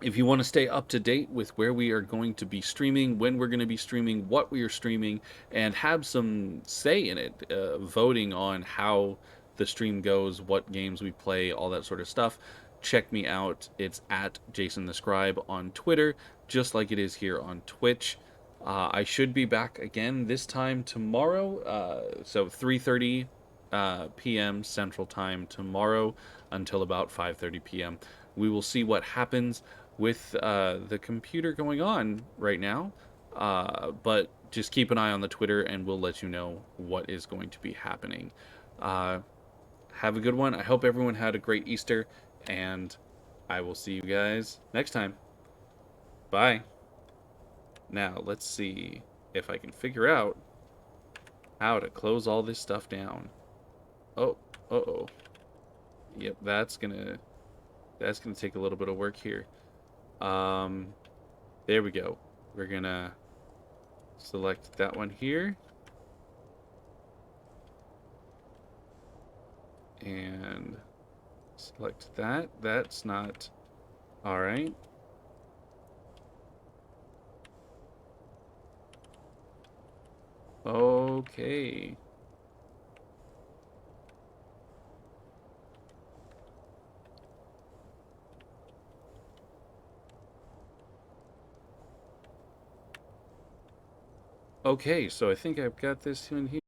If you want to stay up to date with where we are going to be streaming, when we're going to be streaming, what we are streaming, and have some say in it, voting on how the stream goes, what games we play, all that sort of stuff, check me out. It's at Jason the Scribe on Twitter, just like it is here on Twitch. I should be back again this time tomorrow, so 3:30 p.m. Central Time tomorrow until about 5:30 p.m. We will see what happens with the computer going on right now, but just keep an eye on the Twitter and we'll let you know what is going to be happening. Have a good one. I hope everyone had a great Easter, and I will see you guys next time. Bye. Now, let's see if I can figure out how to close all this stuff down. Oh, uh-oh. Yep, that's gonna take a little bit of work here. There we go. We're gonna select that one here. And select that. That's not... Alright. Okay. Okay, so I think I've got this in here.